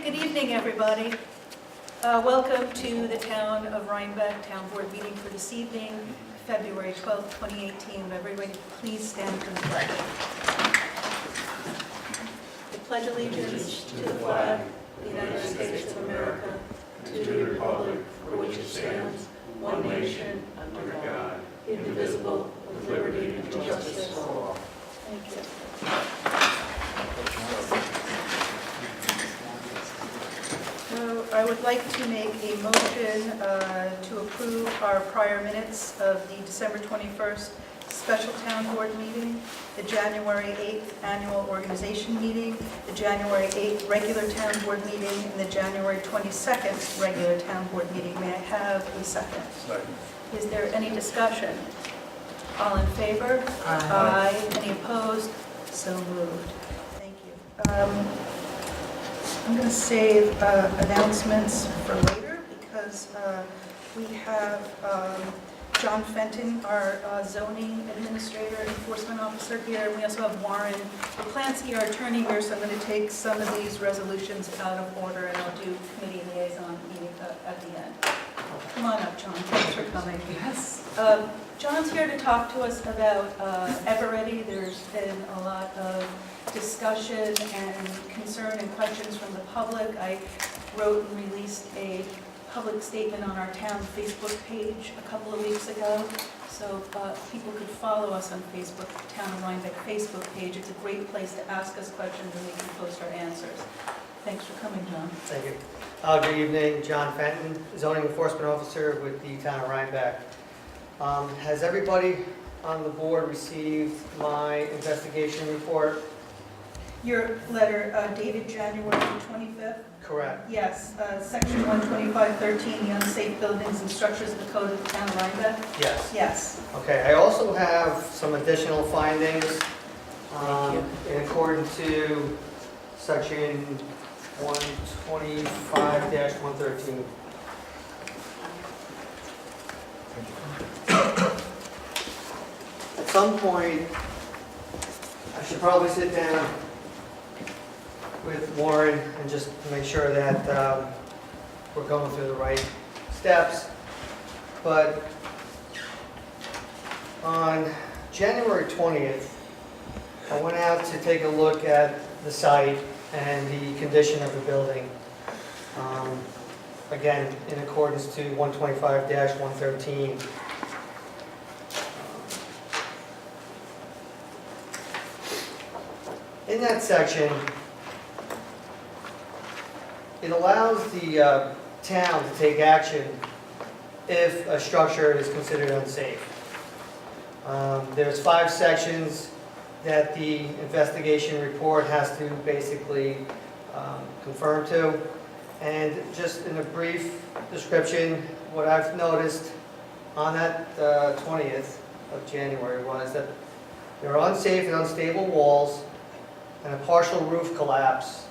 Good evening, everybody. Welcome to the Town of Rhinebeck Town Board meeting for this evening, February 12th, 2018. Would everybody please stand for the pledge? I pledge allegiance to the flag of the United States of America, to the republic for which it stands, one nation, under God, indivisible, with liberty and justice for all. Thank you. So I would like to make a motion to approve our prior minutes of the December 21st special town board meeting, the January 8th annual organization meeting, the January 8th regular town board meeting, and the January 22nd regular town board meeting. May I have a second? Second. Is there any discussion? All in favor? Aye. Any opposed? So moved. Thank you. I'm going to save announcements for later because we have John Fenton, our zoning administrator and enforcement officer here, and we also have Warren LaPlansky, our attorney here, so I'm going to take some of these resolutions out of order and I'll do committee liaison meeting at the end. Come on up, John. Thanks for coming. Yes. John's here to talk to us about Eveready. There's been a lot of discussion and concern and questions from the public. I wrote and released a public statement on our town Facebook page a couple of weeks ago, so people could follow us on Facebook, Town of Rhinebeck Facebook page. It's a great place to ask us questions and we can post our answers. Thanks for coming, John. Thank you. Good evening, John Fenton, zoning enforcement officer with the Town of Rhinebeck. Has everybody on the board received my investigation report? Your letter dated January 25th? Correct. Yes, section 125.13, the unsafe buildings and structures of the code of the Town of Rhinebeck? Yes. Yes. Okay, I also have some additional findings Thank in accordance to section 125-113. At some point, I should probably sit down with Warren and just make sure that we're going through the right steps. But on January 20th, I went out to take a look at the site and the condition of the building. Again, in accordance to 125-113. In that section, it allows the town to take action if a structure is considered unsafe. There's 5 sections that the investigation report has to basically confirm to. And just in a brief description, what I've noticed on that 20th of January was that there are unsafe and unstable walls and a partial roof collapse,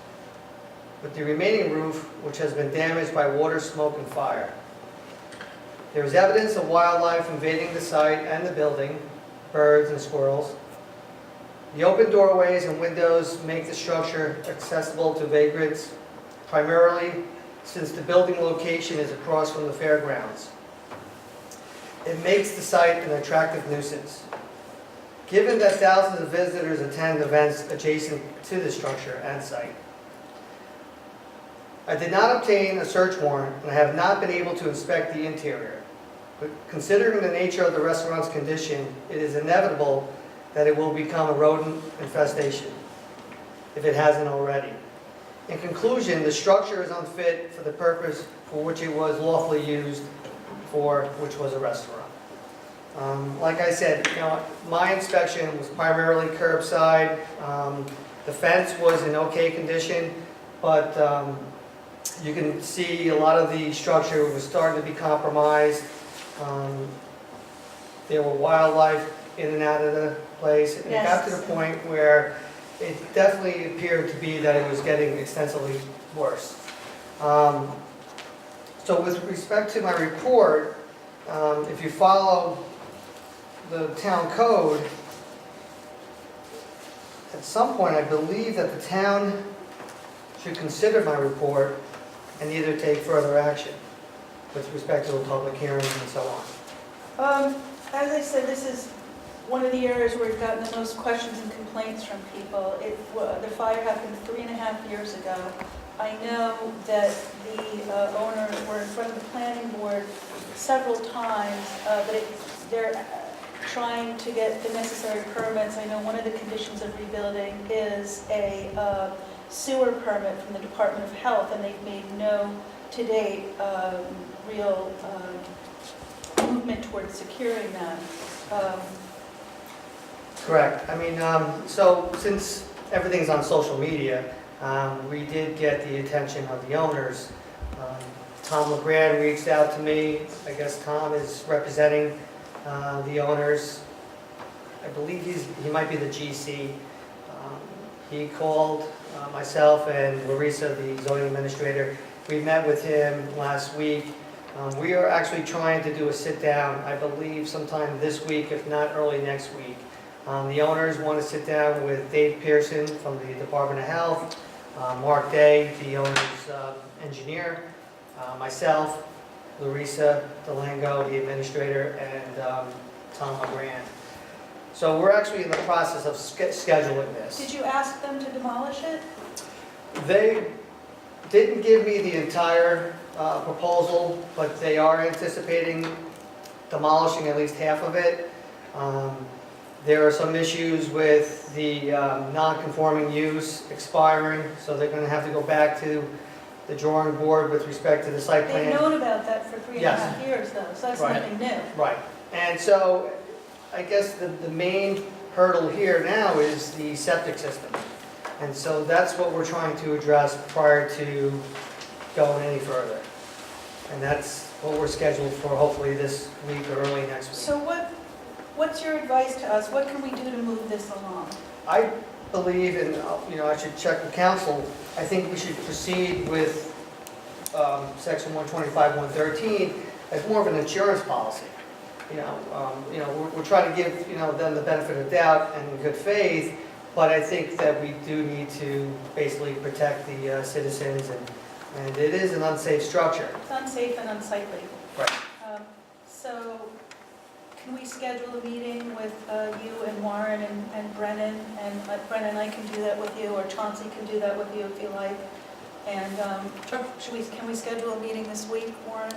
with the remaining roof which has been damaged by water, smoke, and fire. There is evidence of wildlife invading the site and the building, birds and squirrels. The open doorways and windows make the structure accessible to vagrants, primarily since the building location is across from the fairgrounds. It makes the site an attractive nuisance. Given that thousands of visitors attend events adjacent to the structure and site. I did not obtain a search warrant and I have not been able to inspect the interior. But considering the nature of the restaurant's condition, it is inevitable that it will become a rodent infestation, if it hasn't already. In conclusion, the structure is unfit for the purpose for which it was lawfully used for, which was a restaurant. Like I said, my inspection was primarily curbside. The fence was in okay condition, but you can see a lot of the structure was starting to be compromised. There were wildlife in and out of the place. And It got to the point where it definitely appeared to be that it was getting extensively worse. So with respect to my report, if you follow the town code, at some point I believe that the town should consider my report and either take further action with respect to a public hearing and so on. As I said, this is one of the areas where we've gotten the most questions and complaints from people. The fire happened 3.5 years ago. I know that the owners were in front of the planning board several times, but they're trying to get the necessary permits. I know one of the conditions of rebuilding is a sewer permit from the Department of Health, and they've made no, to date, real movement towards securing that. Correct. I mean, so since everything's on social media, we did get the attention of the owners. Tom LeGrand reached out to me. I guess Tom is representing the owners. I believe he might be the GC. He called myself and Larissa, the zoning administrator. We met with him last week. We are actually trying to do a sit-down, I believe sometime this week, if not early next week. The owners want to sit down with Dave Pearson from the Department of Health, Mark Day, the owner's engineer, myself, Larissa Delango, the administrator, and Tom LeGrand. So we're actually in the process of scheduling this. Did you ask them to demolish it? They didn't give me the entire proposal, but they are anticipating demolishing at least half of it. There are some issues with the non-conforming use expiring, so they're going to have to go back to the drawing board with respect to the site plan. They've known about that for 3.5 Yes. years, though, so that's Right. nothing new. Right. And so I guess the main hurdle here now is the septic system. And so that's what we're trying to address prior to going any further. And that's what we're scheduled for hopefully this week or early next week. So what's your advice to us? What can we do to move this along? I believe, and I should check with council, I think we should proceed with section 125, 113 as more of an insurance policy. We're trying to give, them the benefit of doubt and in good faith, but I think that we do need to basically protect the citizens, and it is an unsafe structure. It's unsafe and unsightly. Right. So can we schedule a meeting with you and Warren and Brennan? And Brennan, I can do that with you, or Chauncey can do that with you if you like. And can we schedule a meeting this week, Warren?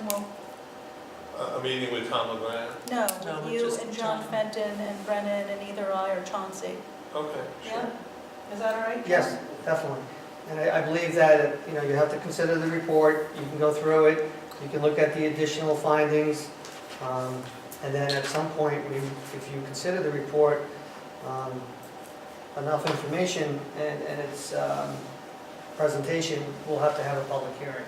A meeting with Tom LeGrand? No, No, with you just and John John. Fenton and Brennan and either I or Chauncey. Okay, Yeah? sure. Is that all right? Yes, definitely. And I believe that, you have to consider the report, you can go through it, you can look at the additional findings, and then at some point, if you consider the report enough information and its presentation, we'll have to have a public hearing.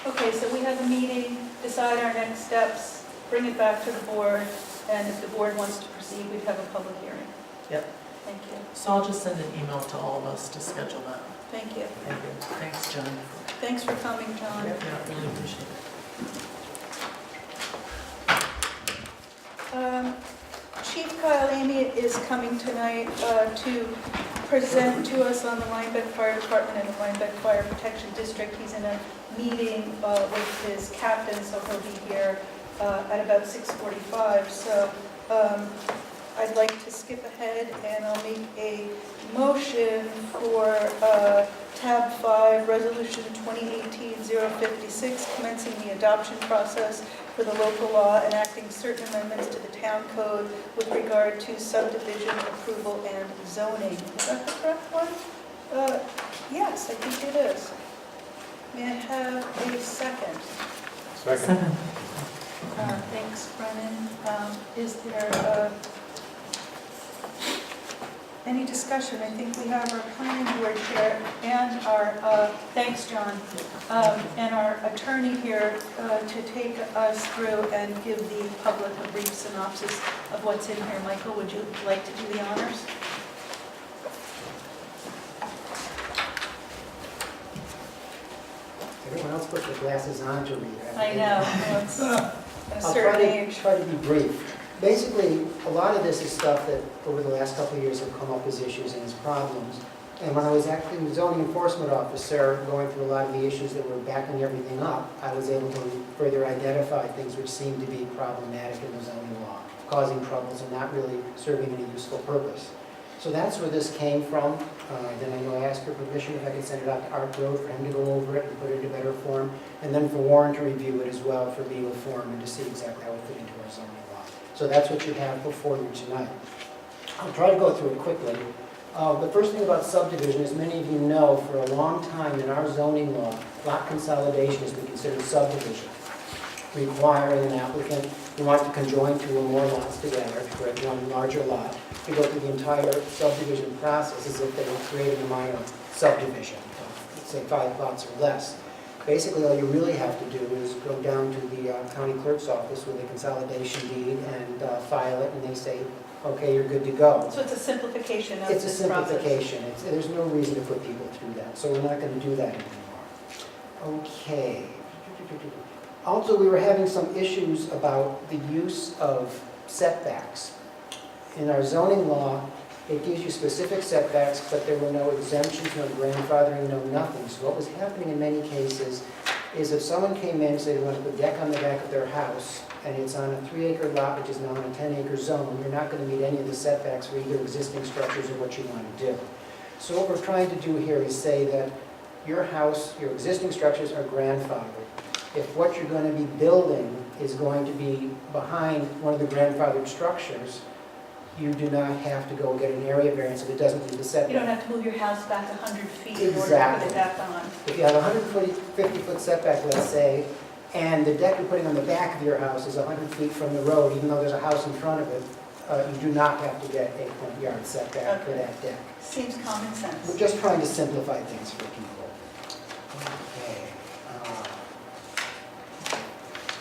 Okay, so we have a meeting, decide our next steps, bring it back to the board, and if the board wants to proceed, we'd have a public hearing. Yep. Thank you. So I'll just send an email to all of us to schedule that. Thank you. Thank you. Thanks, John. Thanks for coming, John. Yep. Yeah, really appreciate it. Chief Kyle Amy is coming tonight to present to us on the Rhinebeck Fire Department and the Rhinebeck Fire Protection District. He's in a meeting with his captain, so he'll be here at about 6:45. So I'd like to skip ahead and I'll make a motion for tab 5, resolution 2018-056, commencing the adoption process for the local law enacting certain amendments to the town code with regard to subdivision approval and zoning. Is that the correct one? Yes, I think it is. May I have a second? Second. Thanks, Brennan. Is there any discussion? I think we have our planning board chair and our, thanks, John, and our attorney here to take us through and give the public a brief synopsis of what's in here. Michael, would you like to do the honors? Everyone else put their glasses on to read. I know, well, it's a I'll certain age. try to be brief. Basically, a lot of this is stuff that over the last couple of years have come up as issues and as problems. And when I was acting as zoning enforcement officer, going through a lot of the issues that were backing everything up, I was able to further identify things which seemed to be problematic in the zoning law, causing troubles and not really serving any useful purpose. So that's where this came from. Then I know I asked for permission if I could send it out to Art Grove for him to go over it and put it into better form, and then for Warren to review it as well for legal form and to see exactly how it fit into our zoning law. So that's what you have before you tonight. I'll try to go through it quickly. The first thing about subdivision, as many of you know, for a long time in our zoning law, lot consolidation has been considered subdivision, requiring an applicant who wants to conjoin two or more lots together to create one larger lot to go through the entire subdivision process as if they were creating a minor subdivision, let's say 5 lots or less. Basically, all you really have to do is go down to the county clerk's office with a consolidation deed and file it, and they say, okay, you're good to go. So it's a simplification of It's a this process? simplification. There's no reason to put people through that, so we're not going to do that anymore. Okay. Also, we were having some issues about the use of setbacks. In our zoning law, it gives you specific setbacks, but there were no exemptions, no grandfathering, no nothing. So what was happening in many cases is if someone came in and said they want to put a deck on the back of their house, and it's on a 3-acre lot, which is now in a 10-acre zone, you're not going to meet any of the setbacks for either existing structures or what you want to do. So what we're trying to do here is say that your house, your existing structures are grandfathered. If what you're going to be building is going to be behind one of the grandfathered structures, you do not have to go get an area variance if it doesn't meet the setback. You don't have to move your house back 100 feet in order to put Exactly. it back on? If you have a 150-foot setback, let's say, and the deck you're putting on the back of your house is 100 feet from the road, even though there's a house in front of it, you do not have to get a front yard setback for that deck. Seems common sense. We're just trying to simplify things for people. Okay.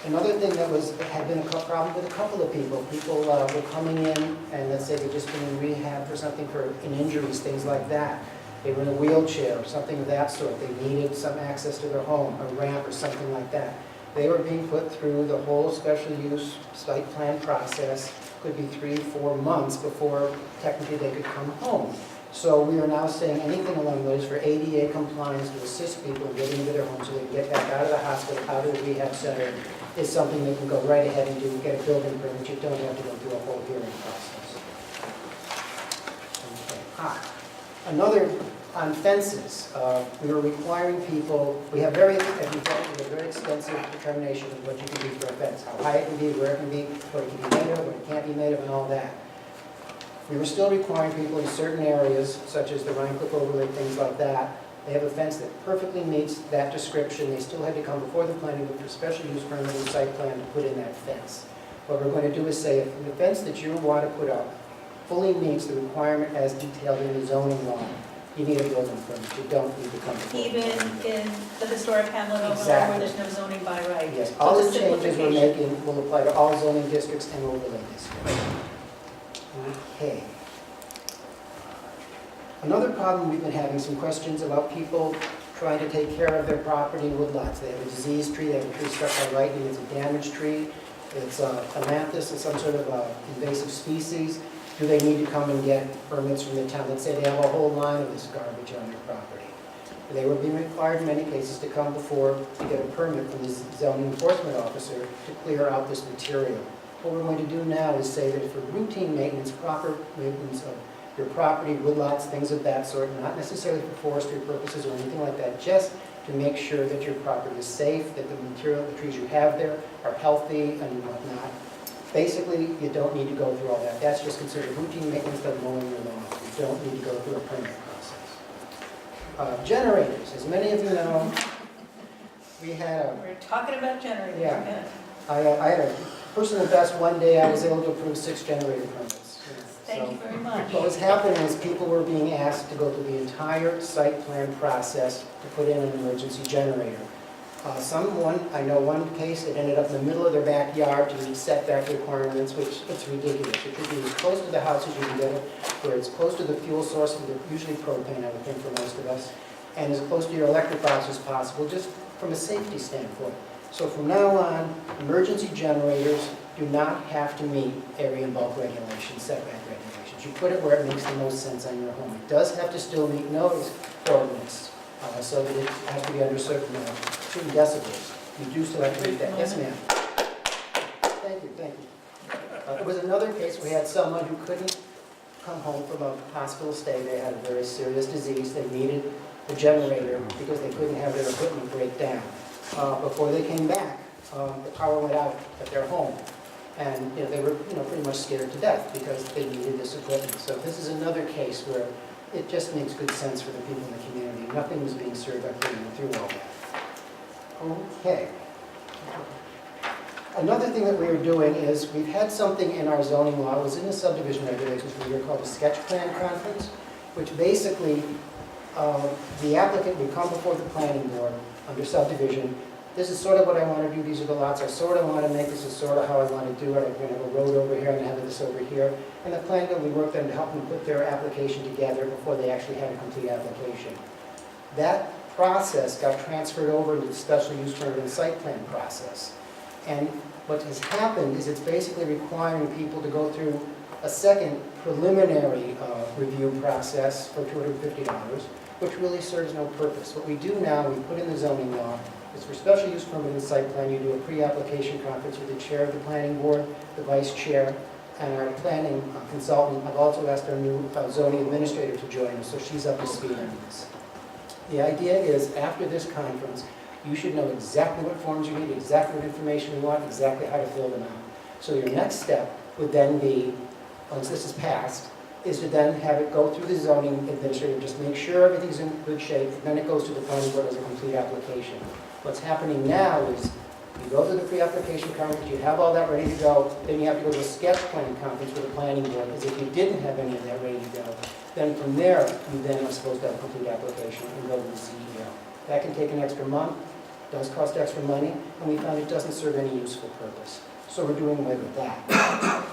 Another thing that had been a problem with a couple of people. People were coming in, and let's say they've just been in rehab for something, for injuries, things like that. They were in a wheelchair or something of that sort. They needed some access to their home, a ramp or something like that. They were being put through the whole special use site plan process. Could be 3-4 months before technically they could come home. So we are now saying anything along those for ADA compliance to assist people in getting into their homes so they can get back out of the hospital, out of the rehab center, is something they can go right ahead and do, get a building permit. You don't have to go through a whole hearing process. Okay. Another, on fences, we were requiring people, we have very extensive determination of what you can do for a fence, how high it can be, where it can be, what it can be made of, what it can't be made of, and all that. We were still requiring people in certain areas, such as the Rhinebeck overlay, things like that. They have a fence that perfectly meets that description. They still had to come before the planning board for special use permit and site plan to put in that fence. What we're going to do is say if the fence that you want to put up fully meets the requirement as detailed in the zoning law, you need a building permit. You don't need to come before the Even planning board. in the historic hamlet overlay Exactly. where there's no zoning by right? Yes, So all it's the a changes we're simplification. making will apply to all zoning districts and overlay districts. Okay. Another problem we've been having some questions about people trying to take care of their property woodlots. They have a diseased tree, they have a tree struck by lightning, it's a damaged tree, it's a amanthus, it's some sort of invasive species. Do they need to come and get permits from the town? Let's say they have a whole line of this garbage on their property. They would be required in many cases to come before to get a permit from the zoning enforcement officer to clear out this material. What we're going to do now is say that for routine maintenance, proper maintenance of your property, woodlots, things of that sort, not necessarily for forestry purposes or anything like that, just to make sure that your property is safe, that the material, the trees you have there are healthy and whatnot. Basically, you don't need to go through all that. That's just considered routine maintenance of mowing your lawn. You don't need to go through a permit process. Generators, as many of you know, we had a We're talking about generators Yeah. again. I had a personal best one day. I was able to approve 6 generator permits. Thank you very much. What was happening is people were being asked to go through the entire site plan process to put in an emergency generator. I know one case, it ended up in the middle of their backyard to meet setback requirements, which it's ridiculous. It should be as close to the house as you can get it, where it's close to the fuel source, and they're usually propane, I would think, for most of us, and as close to your electric box as possible, just from a safety standpoint. So from now on, emergency generators do not have to meet area and bulk regulations, setback regulations. You put it where it makes the most sense on your home. It does have to still meet noise ordinance, so that it has to be under certain decibels. You do still have to meet that. Yes, ma'am. Thank you, thank you. It was another case, we had someone who couldn't come home from a hospital stay. They had a very serious disease. They needed a generator because they couldn't have their equipment break down. Before they came back, the power went out at their home. And they were pretty much scared to death because they needed this equipment. So this is another case where it just makes good sense for the people in the community. Nothing was being served by putting them through all that. Okay. Another thing that we are doing is we've had something in our zoning law, it was in the subdivision regulations, we were called a sketch plan conference, which basically the applicant would come before the planning board under subdivision. This is sort of what I want to do, these are the lots I sort of want to make, this is sort of how I want to do it, I'm going to have a road over here and have this over here. And the planning board, we worked them to help them put their application together before they actually had a complete application. That process got transferred over into the special use permit and site plan process. And what has happened is it's basically requiring people to go through a second preliminary review process for $250, which really serves no purpose. What we do now, we put in the zoning law, is for special use permit and site plan, you do a pre-application conference with the chair of the planning board, the vice chair, and our planning consultant. I've also asked our new zoning administrator to join us, so she's up to speed on this. The idea is, after this conference, you should know exactly what forms you need, exactly what information you want, exactly how to fill them out. So your next step would then be, once this is passed, is to then have it go through the zoning administrator, just make sure everything's in good shape, and then it goes to the planning board as a complete application. What's happening now is you go to the pre-application conference, you have all that ready to go, then you have to go to a sketch plan conference with the planning board, because if you didn't have any of that ready to go, then from there, you then are supposed to have a complete application and go to the CEO. That can take an extra month, does cost extra money, and we found it doesn't serve any useful purpose. So we're doing away with that.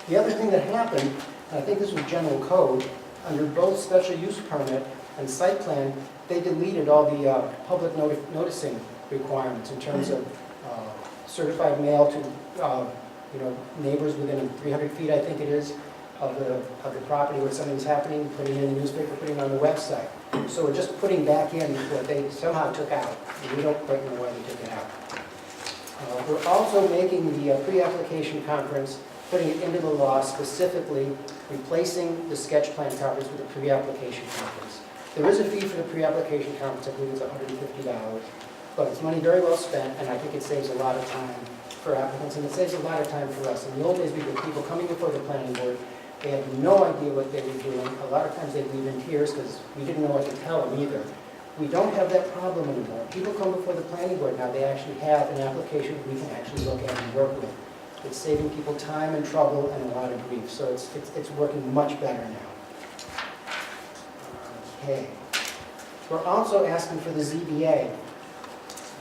The other thing that happened, and I think this was general code, under both special use permit and site plan, they deleted all the public noticing requirements in terms of certified mail to neighbors within 300 feet, I think it is, of the property where something's happening, putting it in the newspaper, putting it on the website. So we're just putting back in what they somehow took out, and we don't quite know why they took it out. We're also making the pre-application conference, putting it into the law, specifically replacing the sketch plan conference with a pre-application conference. There is a fee for the pre-application conference, I believe it's $150, but it's money very well spent, and I think it saves a lot of time for applicants, and it saves a lot of time for us. In the old days, we had people coming before the planning board, they had no idea what they were doing. A lot of times they'd leave in tears because we didn't know what to tell them either. We don't have that problem anymore. People come before the planning board now, they actually have an application we can actually look at and work with. It's saving people time and trouble and a lot of grief, so it's working much better now. Okay. We're also asking for the ZBA.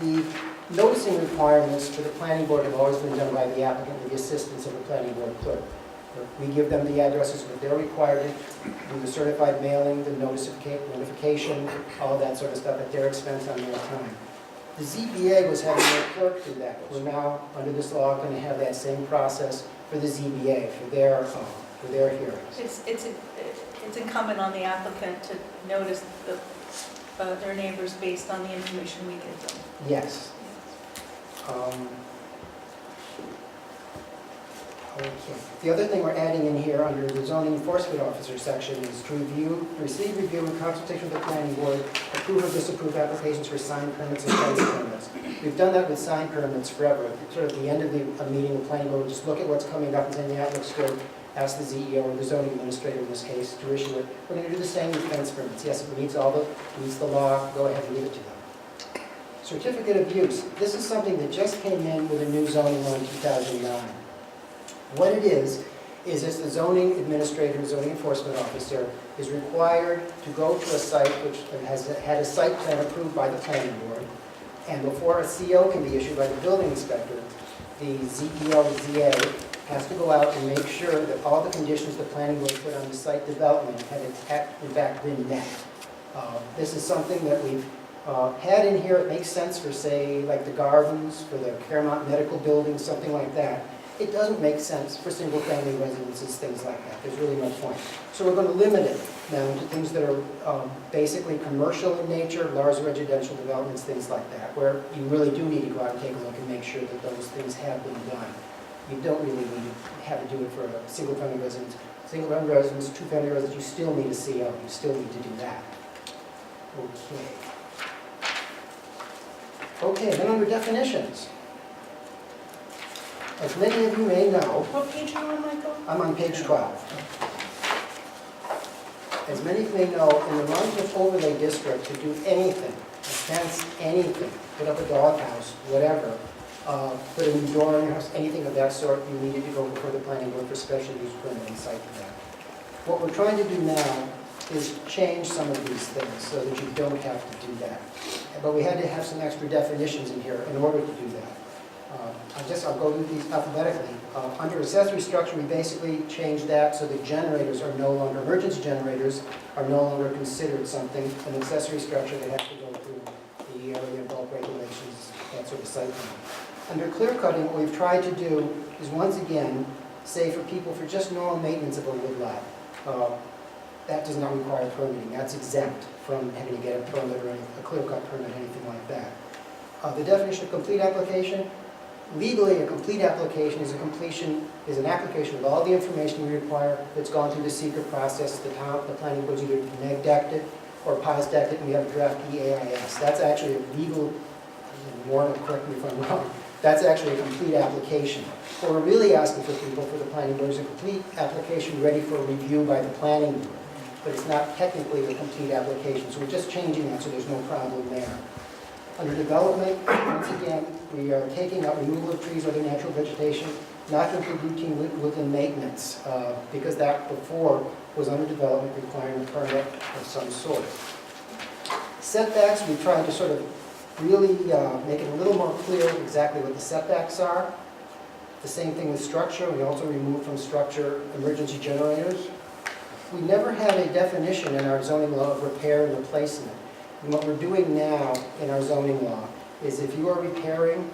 The noticing requirements for the planning board have always been done by the applicant with the assistance of the planning board clerk. We give them the addresses that they're required to do the certified mailing, the notification, all that sort of stuff at their expense on their time. The ZBA was having their clerk do that, but we're now, under this law, going to have that same process for the ZBA, for their hearings. It's incumbent on the applicant to notice their neighbors based on the information we give them. Yes. Okay. The other thing we're adding in here under the zoning enforcement officer section is to receive, review, and consultation with the planning board, approve or disapprove applications for sign permits and fence permits. We've done that with sign permits forever. Sort of at the end of a meeting, the planning board will just look at what's coming up and say, yeah, it looks good. Ask the CEO or the zoning administrator in this case to issue it. We're going to do the same with fence permits. Yes, it meets the law, go ahead and give it to them. Certificate of use. This is something that just came in with a new zoning law in 2009. What it is it's the zoning administrator, zoning enforcement officer is required to go to a site which has had a site plan approved by the planning board, and before a CO can be issued by the building inspector, the ZEO or ZA has to go out and make sure that all the conditions the planning board put on the site development have in fact been met. This is something that we've had in here. It makes sense for, say, like the gardens, for the Claremont Medical Building, something like that. it doesn't make sense for single-family residences, things like that. There's really no point. So we're going to limit it now to things that are basically commercial in nature, large residential developments, things like that, where you really do need to go out and take a look and make sure that those things have been done. You don't really need to have to do it for a single-family residence. Single-family residence, two-family residence, you still need a CO. You still need to do that. Okay. Okay, then under definitions. As many of you may know, What page are you on, Michael? I'm on page 12. As many of you may know, in the Rhinebeck overlay district, to do anything, a fence, anything, put up a doghouse, whatever, put a new door in your house, anything of that sort, you needed to go before the planning board for special use permit and site plan. What we're trying to do now is change some of these things so that you don't have to do that. But we had to have some extra definitions in here in order to do that. I'll go through these alphabetically. Under accessory structure, we basically changed that so that generators are no longer, emergency generators are no longer considered something, an accessory structure that has to go through the area and bulk regulations, that sort of site plan. Under clear cutting, what we've tried to do is once again say for people for just normal maintenance of a woodlot, that does not require permitting. That's exempt from having to get a permit or a clear-cut permit, anything like that. The definition of complete application, legally a complete application is an application with all the information we require that's gone through the secret process. The planning board's either neg-decked it or pos-decked it, and we have a draft EAIS. That's actually a legal, Warren will correct me if I'm wrong, that's actually a complete application. What we're really asking for people, for the planning board, is a complete application ready for review by the planning board. But it's not technically a complete application, so we're just changing that so there's no problem there. Under development, once again, we are taking out removal of trees or other natural vegetation, not to include routine woodland maintenance, because that before was under development requiring a permit of some sort. Setbacks, we tried to sort of really make it a little more clear exactly what the setbacks are. The same thing with structure. We also removed from structure emergency generators. We never had a definition in our zoning law of repair and replacement. And what we're doing now in our zoning law is if you are repairing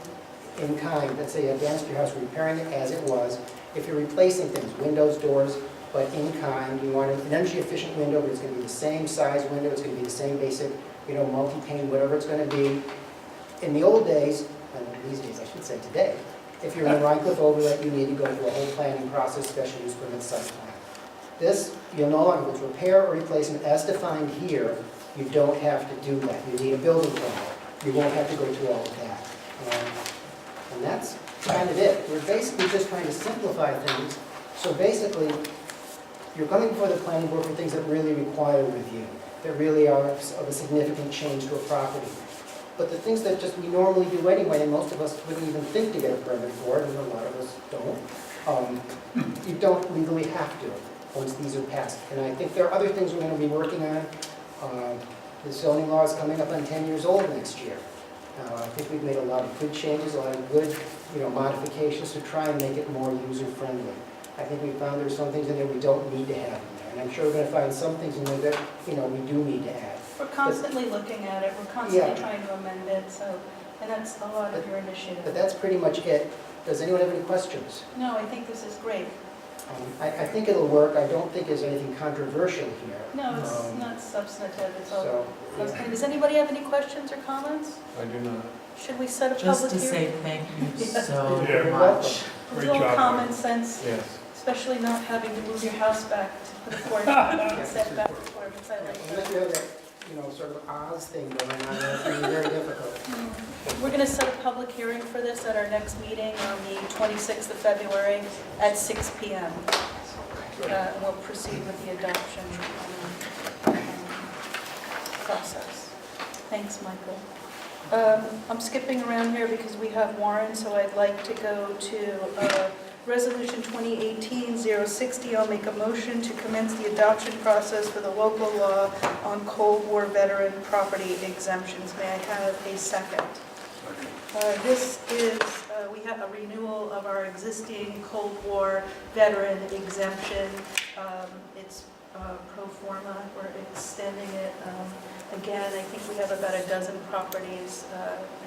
in kind, let's say against your house, repairing it as it was, if you're replacing things, windows, doors, but in kind, you want an energy efficient window, but it's going to be the same size window, it's going to be the same basic, multi-pane, whatever it's going to be. In the old days, and these days I should say today, if you're in a Rhinecliff overlay, you need to go through a whole planning process, special use permit, site plan. This, you'll no longer, with repair or replacement as defined here, you don't have to do that. You need a building permit. You won't have to go through all of that. And that's kind of it. We're basically just trying to simplify things. So basically, you're coming before the planning board for things that really require review, that really are of a significant change to a property. But the things that just we normally do anyway, and most of us wouldn't even think to get a permit for, and a lot of us don't, you don't legally have to once these are passed. And I think there are other things we're going to be working on. The zoning law is coming up on 10 years old next year. I think we've made a lot of good changes, a lot of good modifications to try and make it more user-friendly. I think we found there's some things in there we don't need to have in there. And I'm sure we're going to find some things in there that we do need to add. We're constantly looking at it, we're constantly trying to amend it, and that's a lot of your initiative. But that's pretty much it. Does anyone have any questions? No, I think this is great. I think it'll work. I don't think there's anything controversial here. No, it's not substantive, it's all. So, Okay. Does anybody have any questions or comments? I do not. Should we set a Just public to hearing? say thank you so Yeah. You're much. welcome. A Great little job, common Mike. sense, Yes. especially not having to move your house back to put a court setback requirements. I like Unless that. you have that, sort of Oz thing going on, it's going to be very difficult. We're going to set a public hearing for this at our next meeting on the 26th of February at 6 p.m. And we'll proceed with the adoption process. Thanks, Michael. I'm skipping around here because we have warrants, so I'd like to go to Resolution 2018-060. I'll make a motion to commence the adoption process for the local law on Cold War veteran property exemptions. May I have a second? This is, we have a renewal of our existing Cold War veteran exemption. It's pro forma. We're extending it. Again, I think we have about a dozen properties,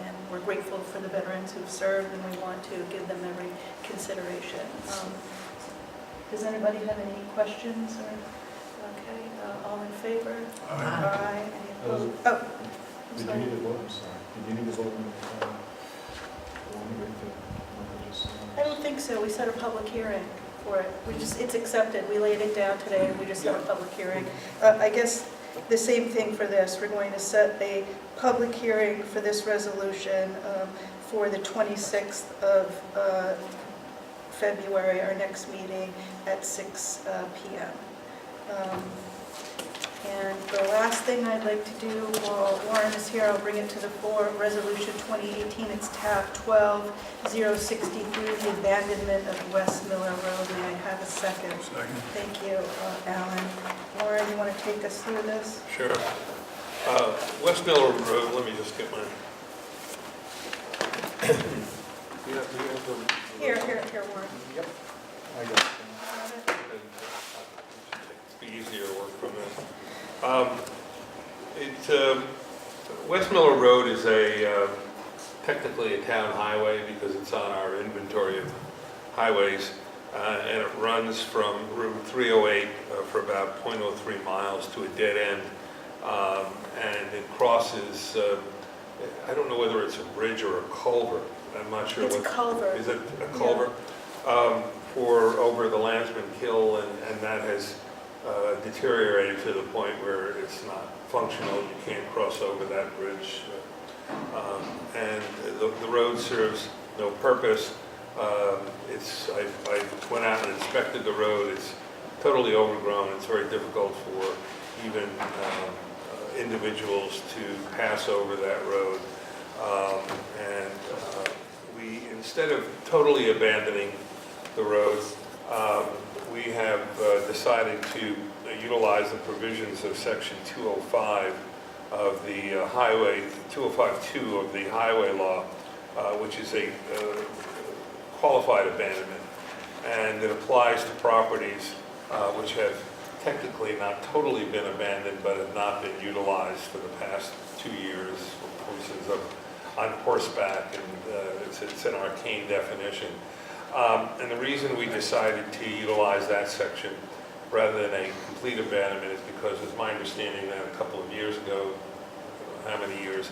and we're grateful for the veterans who've served, and we want to give them every consideration. Does anybody have any questions? Okay, all in favor? Aye. Any opposed? Oh, I'm Did you sorry. need a vote? I'm sorry. Did you need a vote on the I don't think so. We set a public hearing for it. It's accepted. We laid it down today, and we just set a public hearing. I guess the same thing for this. We're going to set a public hearing for this resolution for the 26th of February, our next meeting at 6 p.m. And the last thing I'd like to do while Warren is here, I'll bring it to the floor, Resolution 2018, it's tab 12063, the abandonment of West Miller Road. May I have a second? Second. Thank you, Alan. Warren, you want to take us through this? Sure. West Miller Road, let me just get my... You have the... Here, Warren. Yep. I got it. Got it? It'd be easier to work from this. West Miller Road is technically a town highway because it's on our inventory of highways, and it runs from Route 308 for about 0.03 miles to a dead end, and it crosses, I don't know whether it's a bridge or a culvert. I'm not sure. It's a what. culvert. Is it a culvert? For over the Landsman Kill, and that has deteriorated to the point where it's not functional. You can't cross over that bridge. And the road serves no purpose. I went out and inspected the road. It's totally overgrown. It's very difficult for even individuals to pass over that road. We, instead of totally abandoning the road, we have decided to utilize the provisions of Section 205 of the Highway, 205-2 of the Highway Law, which is a qualified abandonment, and it applies to properties which have technically not totally been abandoned, but have not been utilized for the past 2 years for persons on horseback, and it's an arcane definition. And the reason we decided to utilize that section rather than a complete abandonment is because it's my understanding that a couple of years ago, how many years,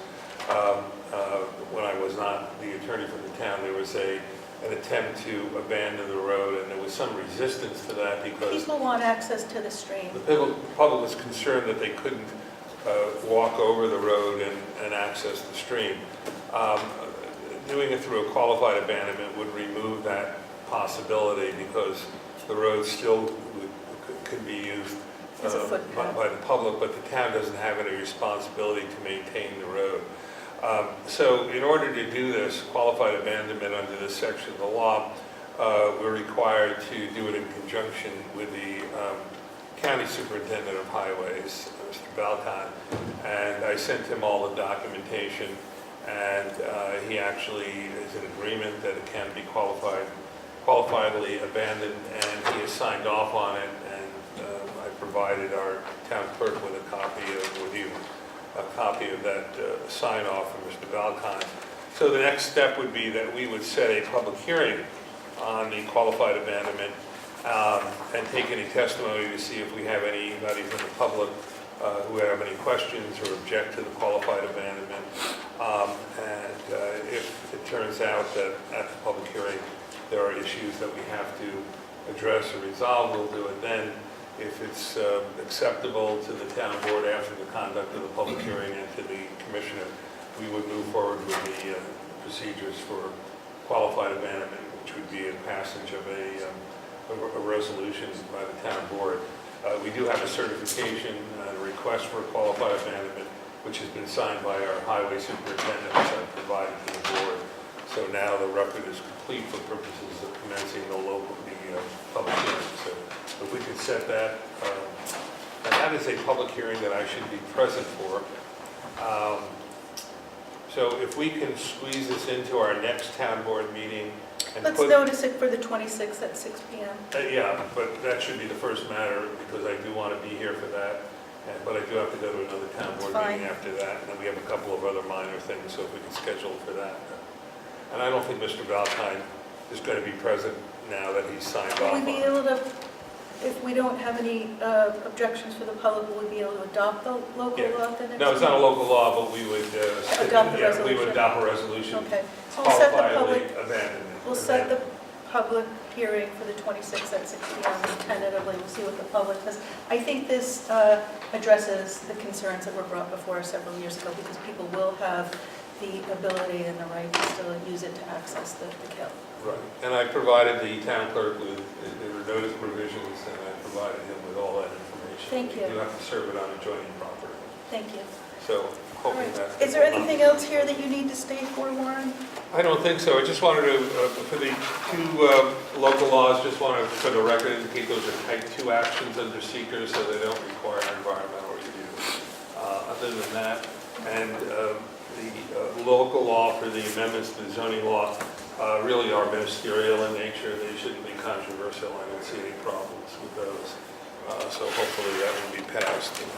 when I was not the attorney for the town, there was an attempt to abandon the road, and there was some resistance to that because People want access to the stream. the public was concerned that they couldn't walk over the road and access the stream. Doing it through a qualified abandonment would remove that possibility because the road still could be used As a footpath. by the public, but the town doesn't have any responsibility to maintain the road. So in order to do this qualified abandonment under this section of the law, we're required to do it in conjunction with the County Superintendent of Highways, Mr. Balcon, and I sent him all the documentation, and he actually is in agreement that it can be qualifiedly abandoned, and he has signed off on it, and I provided our town clerk with a copy of that sign off from Mr. Balcon. So the next step would be that we would set a public hearing on the qualified abandonment and take any testimony to see if we have anybody from the public who have any questions or object to the qualified abandonment. If it turns out that at the public hearing there are issues that we have to address or resolve, we'll do it then. If it's acceptable to the town board after the conduct of the public hearing and to the commissioner, we would move forward with the procedures for qualified abandonment, which would be a passage of a resolution by the town board. We do have a certification, a request for a qualified abandonment, which has been signed by our highway superintendent, which I've provided to the board. So now the record is complete for purposes of commencing the public hearing. So if we could set that, and that is a public hearing that I should be present for. So if we can squeeze this into our next town board meeting and Let's put- notice it for the 26th at 6 PM. Yeah, but that should be the first matter, because I do want to be here for that. But I do have to go to another town board That's meeting fine. after that, and then we have a couple of other minor things, so if we can schedule for that. And I don't think Mr. Valentine is going to be present now that he's signed Will off we on be it. able to, if we don't have any objections for the public, will we be able to adopt the local Yeah. law at the next meeting? No, it's not a local law, but we would... Adopt the yeah, We would resolution. adopt a resolution. Okay, so we'll set the Qualify public, abandonment. we'll set the public hearing for the 26th at 6 PM tentatively. We'll see what the public says. I think this addresses the concerns that were brought before us several years ago, because people will have the ability and the right to still use it to access the kill. Right, and I provided the town clerk with the notice provisions, and I provided him with all that information. Thank you. You have to serve it on adjoining property. Thank you. So, All hoping right. that... Is there anything else here that you need to state for, Warren? I don't think so. I just wanted to, for the two local laws, just wanted to, for the record, indicate those are type 2 actions under seekers, so they don't require environmental review. Other than that, and the local law for the amendments to the zoning law really are ministerial in nature. They shouldn't be controversial. I don't see any problems with those. So hopefully that will be passed. And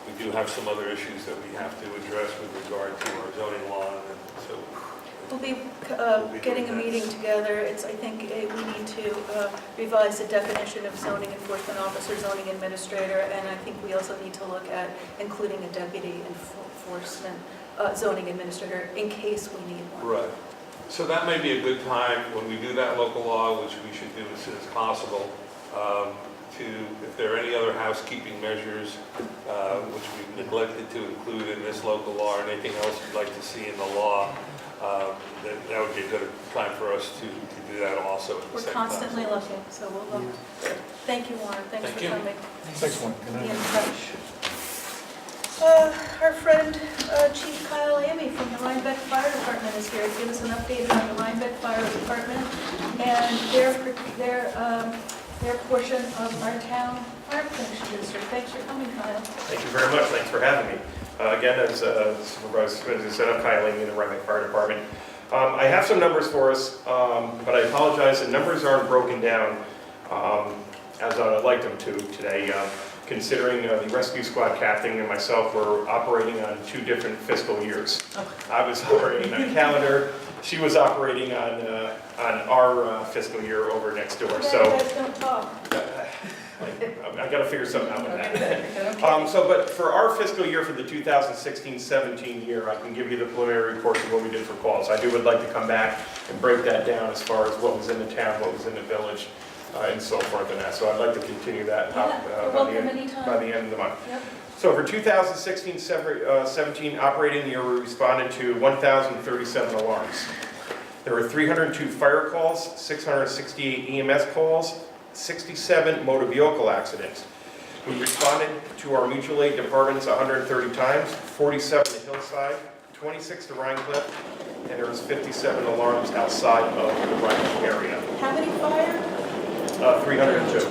we do have some other issues that we have to address with regard to our zoning law, and so We'll be be getting a doing that. meeting together. I think we need to revise the definition of zoning enforcement officer, zoning administrator, and I think we also need to look at including a deputy enforcement zoning administrator in case we need one. Right. So that may be a good time when we do that local law, which we should do as soon as possible, if there are any other housekeeping measures which we've neglected to include in this local law, or anything else you'd like to see in the law, that would be a good time for us to do that also. At the We're same time. constantly looking, so we'll look. Thank you, Warren. Thanks Thank for you. coming. Thanks, one. Good Be in night. touch. Our friend Chief Kyle Amy from the Rhinebeck Fire Department is here to give us an update on the Rhinebeck Fire Department and their portion of our town fire protection district. Thanks for coming, Kyle. Thank you very much. Thanks for having me. Again, as Supervisor Smith has said, I'm Kyle Amy in the Rhinebeck Fire Department. I have some numbers for us, but I apologize, the numbers aren't broken down as I'd like them to today, considering the rescue squad captain and myself were operating on 2 different fiscal years. I was operating on a calendar, she was operating on our fiscal year over next door. You So guys don't talk. I got to figure something out with that. Okay. But for our fiscal year, for the 2016-17 year, I can give you the preliminary reports of what we did for calls. I would like to come back and break that down as far as what was in the town, what was in the village, and so forth and that. So I'd like to continue that You're by welcome the anytime. end of the month. Yep. So for 2016-17 operating year, we responded to 1,037 alarms. There were 302 fire calls, 668 EMS calls, 67 motor vehicle accidents. We responded to our mutual aid departments 130 times, 47 to Hillside, 26 to Rhinecliff, and there was 57 alarms outside of the Rhinebeck area. How many fire? 302.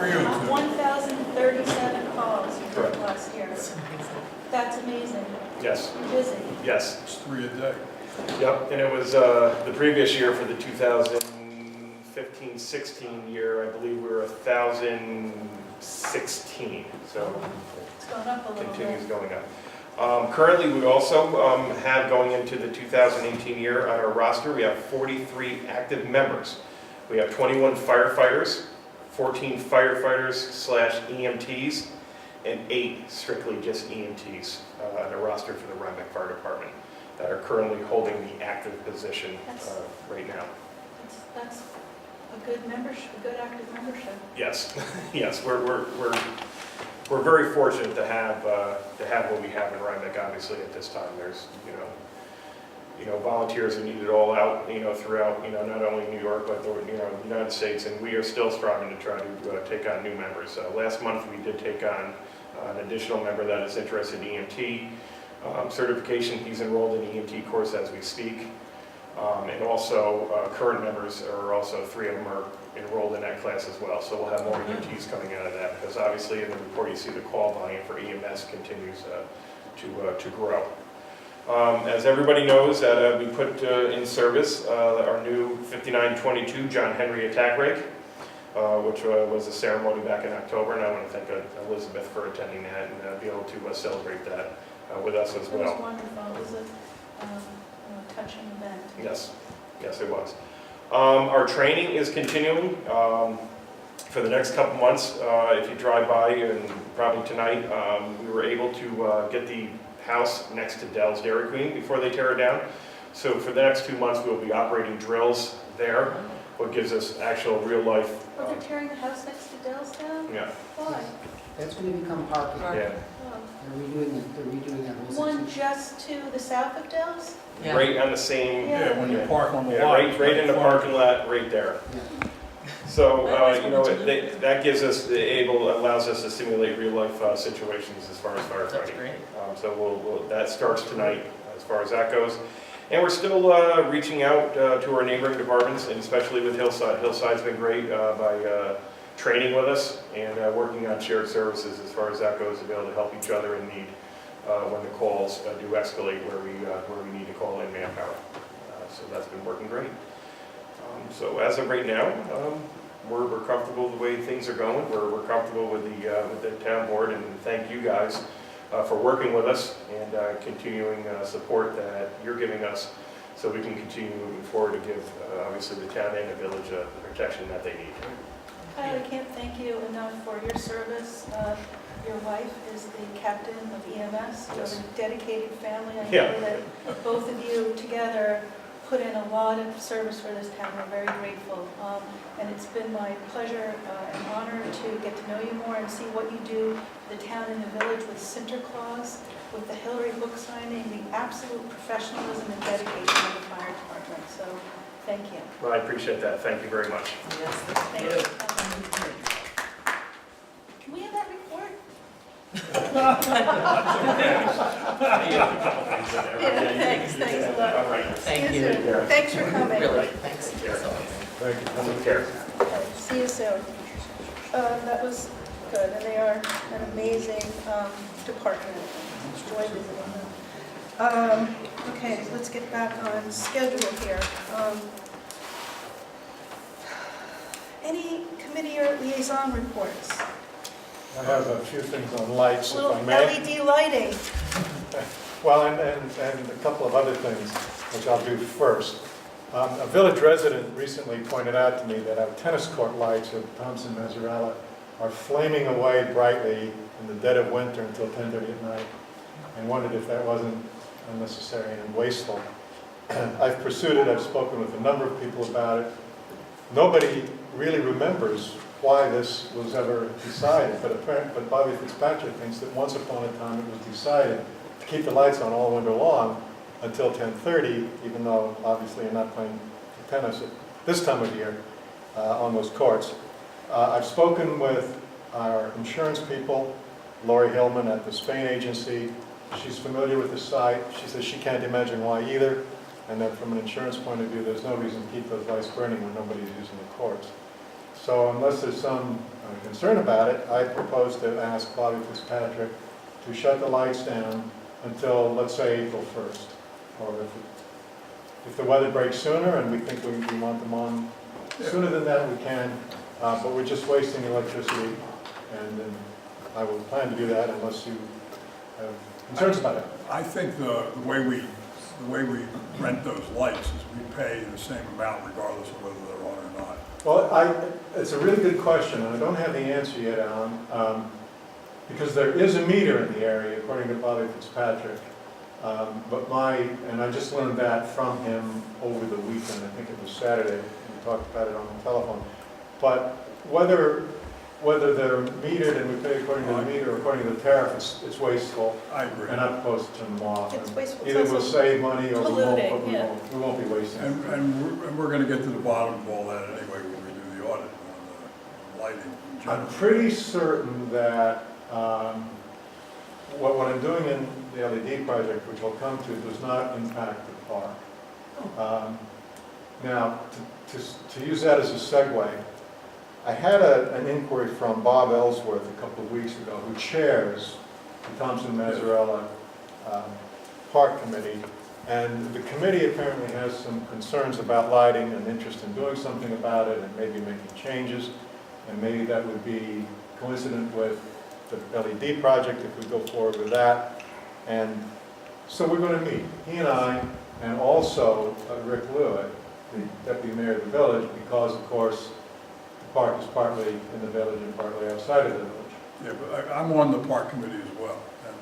1,037 calls you did Correct. last year. It's amazing. That's amazing. Yes, You're busy. yes. It's 3 a day. Yep, and it was the previous year for the 2015-16 year, I believe we were 1,016, so It's gone up a little continues bit. going up. Currently, we also have going into the 2018 year on our roster, we have 43 active members. We have 21 firefighters, 14 firefighters/EMTs, and 8 strictly just EMTs on the roster for the Rhinebeck Fire Department that are currently holding the active position right now. That's a good membership, a good active membership. Yes, yes, we're very fortunate to have what we have in Rhinebeck. Obviously, at this time, there's volunteers are needed all out throughout not only New York but the United States, and we are still striving to try to take on new members. Last month we did take on an additional member that is interested in EMT certification. He's enrolled in the EMT course as we speak, and also current members are also 3 of them are enrolled in that class as well. So we'll have more EMTs coming out of that, because obviously in the report you see the call volume for EMS continues to grow. As everybody knows, that we put in service our new 5922 John Henry attack rake, which was a ceremony back in October, and I want to thank Elizabeth for attending that and be able to celebrate that with us as It was well. wonderful. It was a touching event. Yes, yes it was. Our training is continuing for the next couple months. If you drive by, and probably tonight, we were able to get the house next to Dell's Dairy Queen before they tear it down. So for the next 2 months, we'll be operating drills there, what gives us actual real life. Oh, they're tearing the house next to Dell's down? Yeah, Why? That's going to become parking. yeah. Oh. They're redoing that whole One section. just to the south of Dell's? Yeah. Right on the same, Yeah. When you park on the yeah, lot. right in the parking lot, right there. Yeah. So, I always you know, wanted to do that gives us, allows us to simulate real-life situations as far as That's firefighting. great. So that starts tonight as far as that goes. And we're still reaching out to our neighboring departments, and especially with Hillside. Hillside's been great by training with us and working on shared services as far as that goes, to be able to help each other in need when the calls do escalate where we need to call in manpower. So that's been working great. So as of right now, we're comfortable the way things are going. We're comfortable with the town board, and thank you guys for working with us and continuing support that you're giving us, so we can continue moving forward to give obviously the town and the village the protection that they need. Kyle, I can't thank you enough for your service. Your wife is the captain of EMS. You're Yes. a dedicated family. I Yeah. know that both of you together put in a lot of service for this town. We're very grateful. And it's been my pleasure and honor to get to know you more and see what you do for the town and the village with Sinterklaas, with the Hillary book signing, the absolute professionalism and dedication of the fire department. So thank you. Well, I appreciate that. Thank you very much. Yes, Thank thank you. you. Can we have that report? Yeah, thanks a lot. All right. Thank See you. soon. Thanks for coming. Really, thanks. Take care. Thank you. Take care. See you soon. That was good, and they are an amazing department. Enjoy visiting them. Okay, let's get back on schedule here. Any committee or liaison reports? I have a few things on lights, if Little I may. LED lighting. Well, and a couple of other things, which I'll do first. A village resident recently pointed out to me that our tennis court lights at Thompson Mazzarella are flaming away brightly in the dead of winter until 10:30 at night, and wondered if that wasn't unnecessary and wasteful. I've pursued it, I've spoken with a number of people about it. Nobody really remembers why this was ever decided, but Bobby Fitzpatrick thinks that once upon a time it was decided to keep the lights on all winter long until 10:30, even though obviously you're not playing tennis at this time of year on those courts. I've spoken with our insurance people, Lori Hillman at the Spain agency. She's familiar with the site. She says she can't imagine why either, and that from an insurance point of view, there's no reason to keep those lights burning when nobody's using the courts. So unless there's some concern about it, I propose to ask Bobby Fitzpatrick to shut the lights down until, let's say, April 1st. Or if the weather breaks sooner and we think we want them on sooner than that, we can. But we're just wasting electricity, and I will plan to do that unless you have concerns about it. I think the way we rent those lights is we pay the same amount regardless of whether they're on or not. Well, it's a really good question, and I don't have the answer yet, Alan, because there is a meter in the area, according to Bobby Fitzpatrick. And I just learned that from him over the weekend. I think it was Saturday. We talked about it on the telephone. But whether they're metered and we pay according to the meter or according to the tariff, it's wasteful. I agree. And I'm supposed to turn them off. It's And wasteful. either It's we'll also save money or we won't, polluting, but yeah. we won't be wasting it. And we're going to get to the bottom of all that anyway when we do the audit on the lighting in I'm general. pretty certain that what I'm doing in the LED project, which I'll come to, does not impact the park. Now, to use that as a segue, I had an inquiry from Bob Ellsworth a couple of weeks ago, who chairs the Thompson Mazzarella Park Committee. And the committee apparently has some concerns about lighting and interest in doing something about it and maybe making changes. And maybe that would be coincident with the LED project if we go forward with that. And so we're going to meet, he and I, and also Rick Lewitt, the deputy mayor of the village, because of course the park is partly in the village and partly outside of the village. Yeah, but I'm on the park committee as well. And,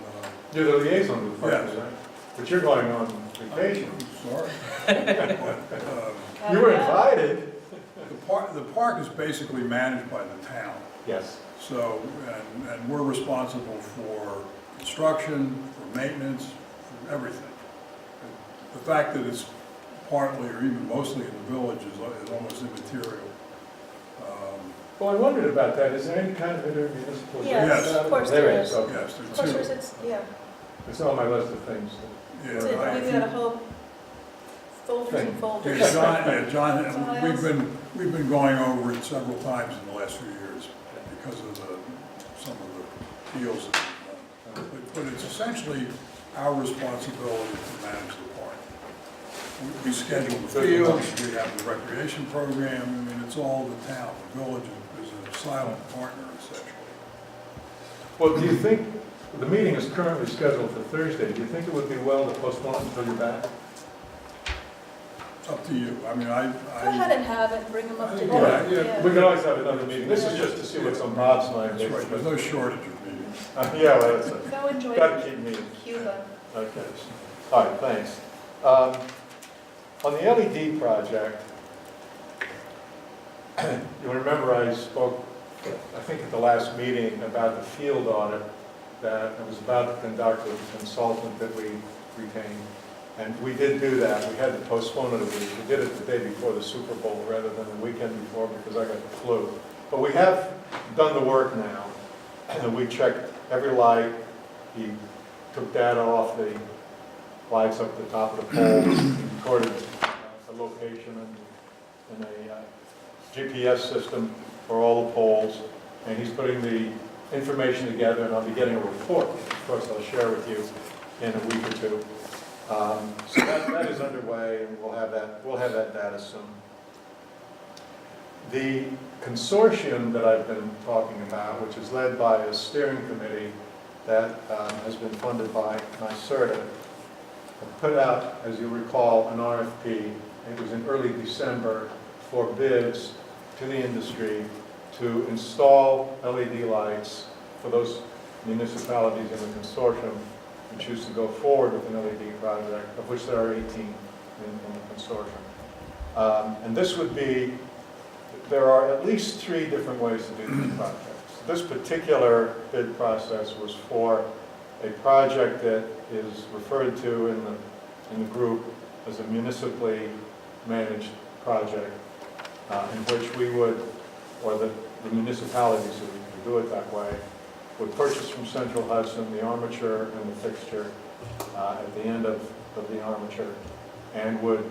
You're the liaison with the park, Yes. right? But you're going on vacation. I'm sorry. But, You were invited. the park is basically managed by the town. Yes. So, and we're responsible for construction, for maintenance, for everything. The fact that it's partly or even mostly in the village is almost immaterial. Well, I wondered about that. Is there any kind of intermunicipal? Yes, Yes. of course There there is. is. Okay. Yes, Of course, there it's, yeah. It's on my list of things. Yeah, We've got a whole folders and folders. John, we've been going over it several times in the last few years because of some of the deals that we've done. But it's essentially our responsibility to manage the park. We schedule the fields, we have the recreation program, I mean, it's all the town. The village is a silent partner essentially. Well, do you think, the meeting is currently scheduled for Thursday. Do you think it would be well to postpone it until you're back? It's up to you. I mean, I. Go ahead and have it, bring them up to date. Yeah, We can always have another meeting. This is just to see what's on Bob's mind. That's right, there's no shortage of meetings. Yeah, well, that's it. Go enjoy Got to keep meeting. Cuba. Okay. All right, thanks. On the LED project, you remember I spoke, I think at the last meeting, about the field audit that I was about to conduct with a consultant that we retained. And we did do that. We had to postpone it a week. We did it the day before the Super Bowl rather than the weekend before because I got the flu. But we have done the work now. And we checked every light. He took data off the lights up at the top of the poles, recorded the location in a GPS system for all the poles, and he's putting the information together, and I'll be getting a report, of course I'll share with you in a week or two. So that is underway, and we'll have that data soon. The consortium that I've been talking about, which is led by a steering committee that has been funded by NYSERDA, put out, as you recall, an RFP. It was in early December for bids to the industry to install LED lights for those municipalities in the consortium who choose to go forward with an LED project, of which there are 18 in the consortium. And this would be, there are at least 3 different ways to do these projects. This particular bid process was for a project that is referred to in the group as a municipally managed project, in which we would, or the municipalities who do it that way, would purchase from Central Hudson the armature and the fixture at the end of the armature, and would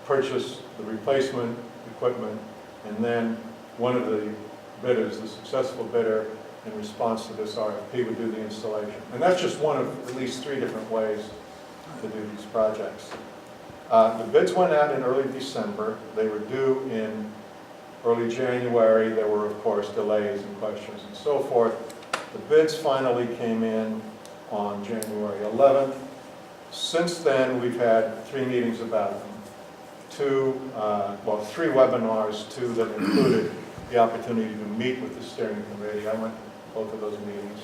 purchase the replacement equipment, and then one of the bidders, the successful bidder, in response to this RFP, would do the installation. And that's just one of at least 3 different ways to do these projects. The bids went out in early December. They were due in early January. There were, of course, delays and questions and so forth. The bids finally came in on January 11th. Since then, we've had 3 meetings about them. 3 webinars, 2 that included the opportunity to meet with the steering committee. I went to both of those meetings.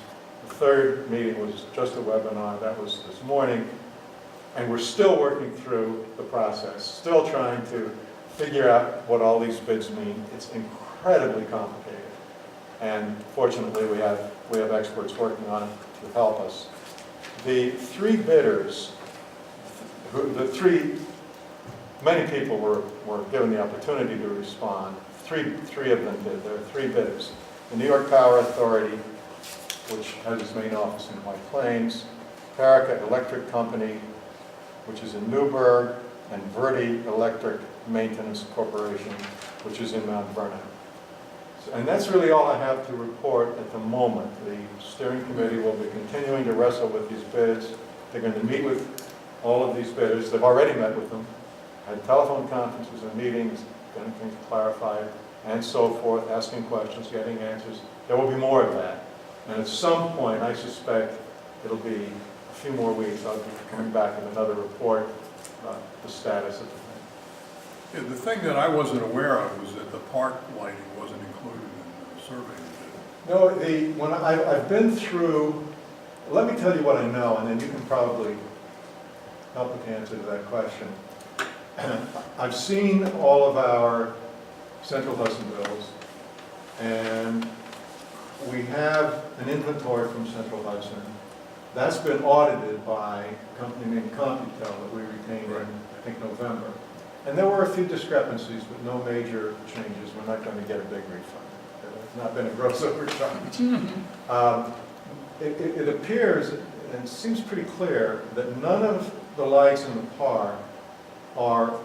The 3rd meeting was just a webinar. That was this morning. And we're still working through the process, still trying to figure out what all these bids mean. It's incredibly complicated. And fortunately, we have experts working on it to help us. The 3 bidders, many people were given the opportunity to respond. Three of them did. There are 3 bidders. The New York Power Authority, which has its main office in White Plains, Paraca Electric Company, which is in Newburgh, and Verde Electric Maintenance Corporation, which is in Mount Vernon. And that's really all I have to report at the moment. The steering committee will be continuing to wrestle with these bids. They're going to meet with all of these bidders. They've already met with them, had telephone conferences and meetings, getting things clarified, and so forth, asking questions, getting answers. There will be more of that. And at some point, I suspect it'll be a few more weeks, I'll be coming back with another report about the status of the thing. Yeah, the thing that I wasn't aware of was that the park lighting wasn't included in the survey. No, when I've been through, let me tell you what I know, and then you can probably help with the answer to that question. I've seen all of our Central Hudson bills, and we have an inventory from Central Hudson. That's been audited by a company named Computel that we retained in, I think, November. And there were a few discrepancies, but no major changes. We're not going to get a big refund. It's not been a gross overcharge. It appears, and it seems pretty clear, that none of the lights in the park are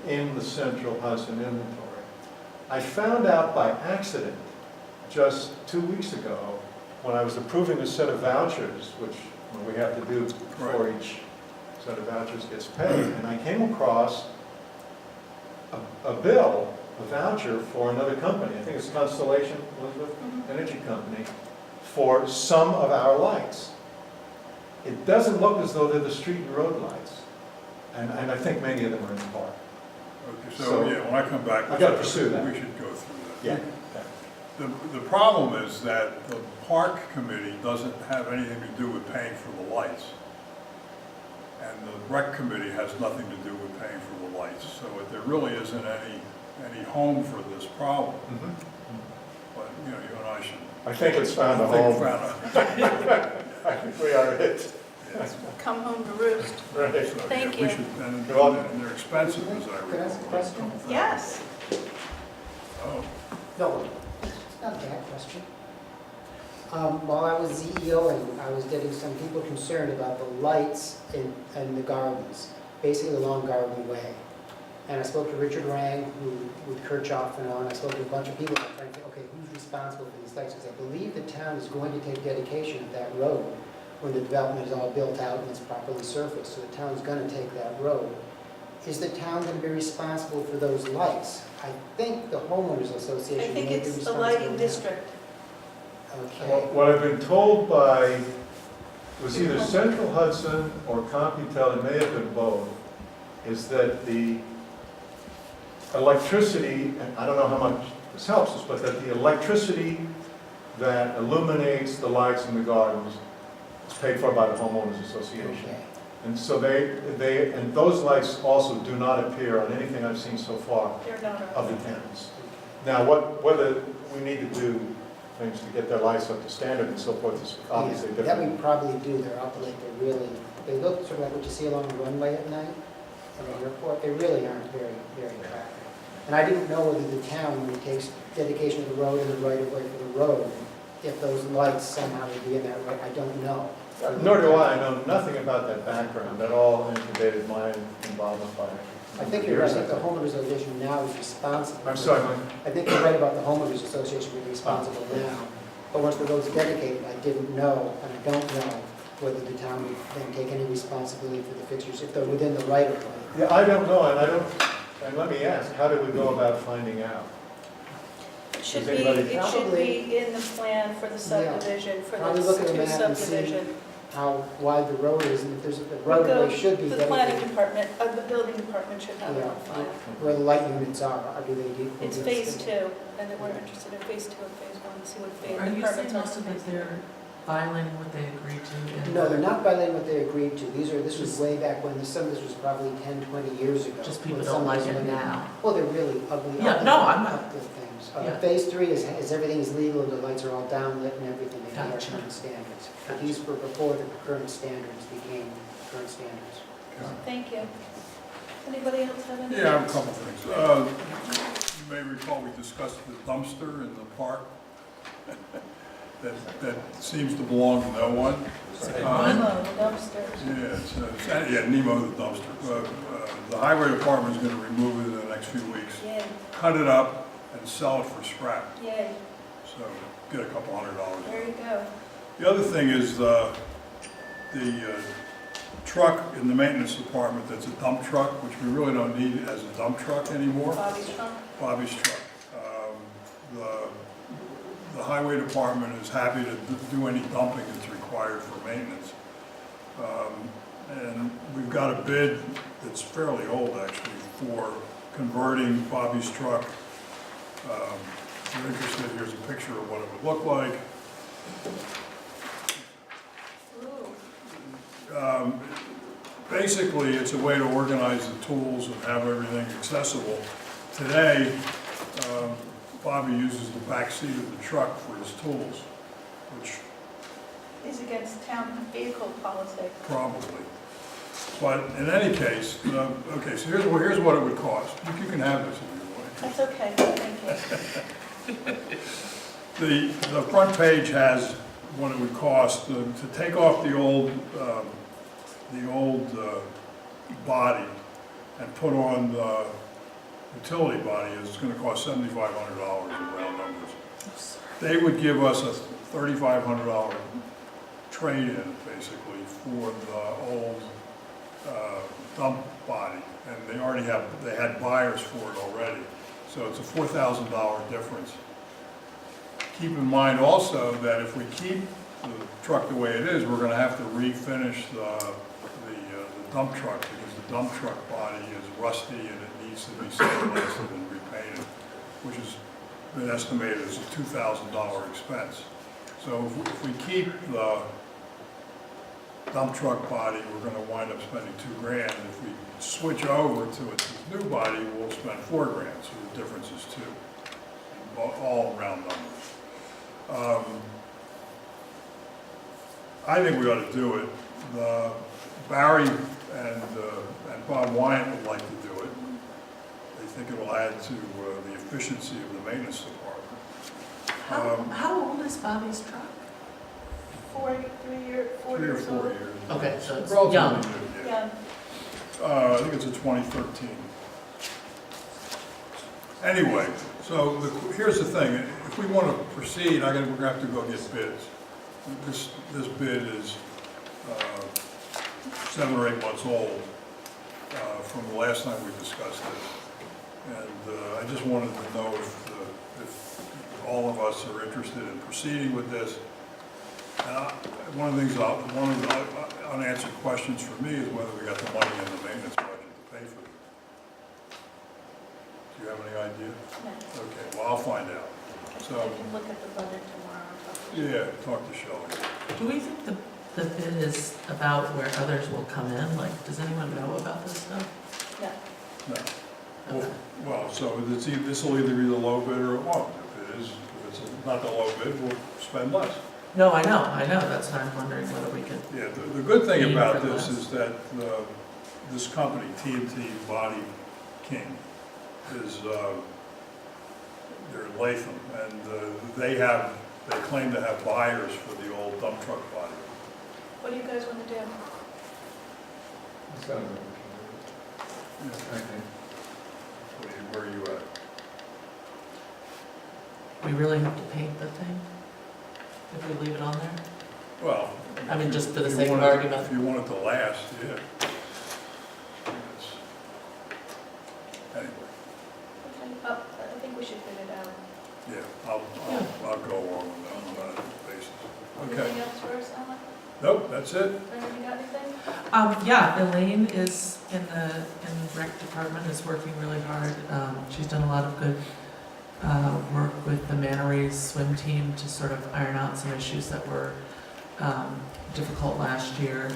in the Central Hudson inventory. I found out by accident just 2 weeks ago when I was approving a set of vouchers, which we have to do before each set of vouchers gets paid, and I came across a bill, a voucher for another company, I think it's Constellation Elizabeth Energy Company, for some of our lights. It doesn't look as though they're the street and road lights, and I think many of them are in the park. Okay, so yeah, when I come back, I gotta pursue that. we should go through that. Yeah. The problem is that the park committee doesn't have anything to do with paying for the lights. And the rec committee has nothing to do with paying for the lights. So there really isn't any home for this problem. But, you know, you and I should. I think it's found a home. I think we are it. Come home to roost. Right. So, Thank yeah, we you. should- And You're welcome. they're expensive, as I recall. Could I ask a question? Yes. Oh, No, it's not that question. While I was ZEOing, I was getting some people concerned about the lights in the gardens, basically along Garden Way. And I spoke to Richard Rang, who with Kirchhoff and on, I spoke to a bunch of people, and I'm trying to think, okay, who's responsible for these lights? Because I believe the town is going to take dedication of that road when the development is all built out and it's properly surfaced, so the town's gonna take that road. Is the town gonna be responsible for those lights? I think the homeowners I association may think be it's the responsible. lighting now. district. Okay. What I've been told by, it was either Central Hudson or Computel, it may have been both, is that the electricity, and I don't know how much this helps us, but that the electricity that illuminates the lights in the gardens is paid for by the homeowners association. Okay. And so and those lights also do not appear on anything I've seen so far They're not. of the tenants. Now, whether we need to do things to get their lights up to standard and so forth is obviously Yeah, that different. we probably do. They're up like they look sort of like what you see along the runway at night at the airport. They really aren't very, very attractive. And I didn't know whether the town would take dedication of the road and the right of way for the road, if those lights somehow would be in that right. I don't know. Nor do I know nothing about that background. That all incubated my involvement by. I think you're right. I think the homeowners association now is responsible. I'm sorry, Mike. I think you're right about the homeowners association being responsible now. But once the road's dedicated, I didn't know, and I don't know whether the town would then take any responsibility for the fixtures if they're within the right of way. Yeah, I don't know, and let me ask, how do we go about finding out? It should Does be, anybody- it should be in the plan for the subdivision, for Probably the look at the two map and see subdivision. how wide the road is, and if there's, the We road go way should be to the planning dedicated. department, the building department should have it on file. Where the light units are, or do they do? It's phase 2, and then we're interested in phase 2 and phase 1, see what phase Are the you permits saying are. also that they're violating what they agreed to? in No, the- they're not violating what they agreed to. This was way back when, some of this was probably 10, 20 years ago. Just people when don't some of like this it went in. now. Well, they're really ugly. Yeah, no, I'm not- Ugly things. Yeah. Phase 3 is everything is legal, the lights are all downlit and everything, they meet our Gotcha. current standards. But these were before the current standards became current standards. Thank you. Anybody else have any? yeah, I have a couple things. You may recall we discussed the dumpster in the park that seems to belong to no one. Nemo, the dumpsters. Yeah, Nemo the dumpster. The highway department is going to remove it in the next few weeks, Yay, cut it up and sell it for scrap. yay, So get a couple $100. there you go. The other thing is the truck in the maintenance department that's a dump truck, which we really don't need as a dump truck anymore. Bobby's truck? Bobby's truck. The highway department is happy to do any dumping that's required for maintenance. And we've got a bid that's fairly old actually for converting Bobby's truck. If you're interested, here's a picture of what it would look like. Basically, it's a way to organize the tools and have everything accessible. Today, Bobby uses the back seat of the truck for his tools, which Is against town vehicle policy. probably. But in any case, okay, so here's what it would cost. You can have this if you want. That's okay, thank you. The front page has what it would cost to take off the old body and put on the utility body. It's going to cost $7,500 in round numbers. They would give us a $3,500 trade-in basically for the old dump body, and they had buyers for it already. So it's a $4,000 difference. Keep in mind also that if we keep the truck the way it is, we're going to have to refinish the dump truck, because the dump truck body is rusty and it needs to be sandblasted and repainted, which has been estimated as a $2,000 expense. So if we keep the dump truck body, we're going to wind up spending $2,000. If we switch over to a new body, we'll spend $4,000. So the difference is $2,000, all round numbers. I think we ought to do it. Barry and Bob Wyant would like to do it. They think it will add to the efficiency of the maintenance department. How old is Bobby's truck? 43 years, 40 3 or years 4 old. years. Okay, so it's Relatively young. new, Yeah. I think it's a 2013. Anyway, so here's the thing. If we want to proceed, we're going to have to go get bids. This bid is 7 or 8 months old from the last time we discussed this. And I just wanted to know if all of us are interested in proceeding with this. And one of the unanswered questions for me is whether we got the money in the maintenance budget to pay for it. Do you have any idea? No. Okay, well, I'll find out. So, I can look at the budget tomorrow and talk to you. yeah, talk to Shelley. Do we think the bid is about where others will come in? Like, does anyone know about this stuff? Yeah. No. Well, so this will either be the low bid or it won't. If it's not the low bid, we'll spend less. No, I know, that's what I'm wondering whether we could. Yeah, the good thing Need about for this less. is that this company, T&T Body King, is, they're in Latham, and they claim to have buyers for the old dump truck body. What do you guys want to do? Where are you at? We really have to paint the thing? If we leave it on there? Well. I mean, just for the if you sake of want it- argument. If you want it to last, yeah. Anyway, Okay. I think we should figure it out. yeah, I'll go along with that on that basis. Okay. Anything else for us, Ellen? Nope, that's it. Brandon, you got anything? Yeah, Elaine is in the rec department, is working really hard. She's done a lot of good work with the Manta Rays swim team to sort of iron out some issues that were difficult last year.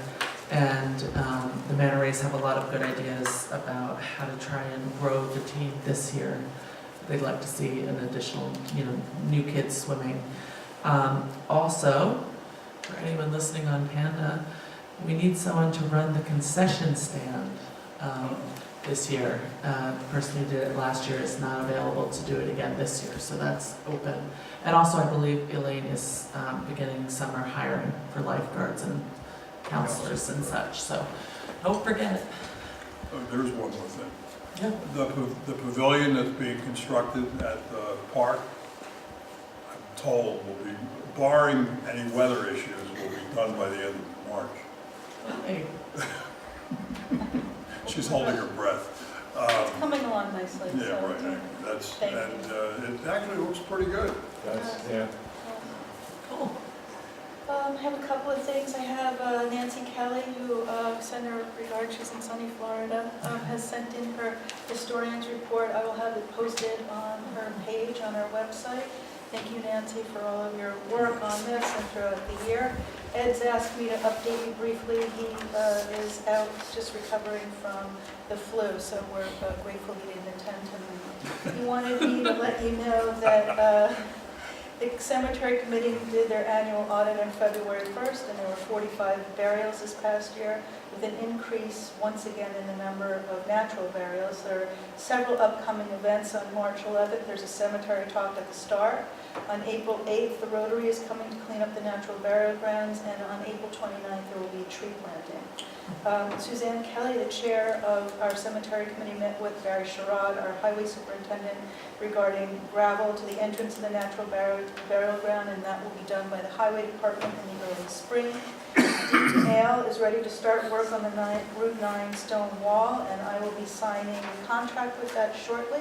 And the Manta Rays have a lot of good ideas about how to try and grow the team this year. They'd like to see an additional, new kids swimming. Also, for anyone listening on Panda, we need someone to run the concession stand this year. The person who did it last year is not available to do it again this year, so that's open. And also, I believe Elaine is beginning summer hiring for lifeguards and counselors and such, so don't forget. Oh, there's one more thing. Yeah. The pavilion that's being constructed at the park, I'm told will be, barring any weather issues, will be done by the end of March. Hey, She's holding her breath. It's coming along nicely, so. Yeah, right, that's, Thank you. and it actually looks pretty good. That's, yeah. Cool. I have a couple of things. I have Nancy Kelly, who sent her regards, she's in sunny Florida, has sent in her historian's report. I will have it posted on her page on our website. Thank you, Nancy, for all of your work on this and throughout the year. Ed's asked me to update you briefly. He is out just recovering from the flu, so we're grateful he didn't attend tonight. He wanted me to let you know that the cemetery committee did their annual audit on February 1st, and there were 45 burials this past year, with an increase once again in the number of natural burials. There are several upcoming events. On March 11th, there's a cemetery talk at the Star. On April 8th, the Rotary is coming to clean up the natural burial grounds, and on April 29th, there will be a tree planting. Suzanne Kelly, the chair of our cemetery committee, met with Barry Sherrod, our highway superintendent, regarding gravel to the entrance of the natural burial ground, and that will be done by the highway department in the early spring. DPL is ready to start work on the Route 9 stone wall, and I will be signing a contract with that shortly.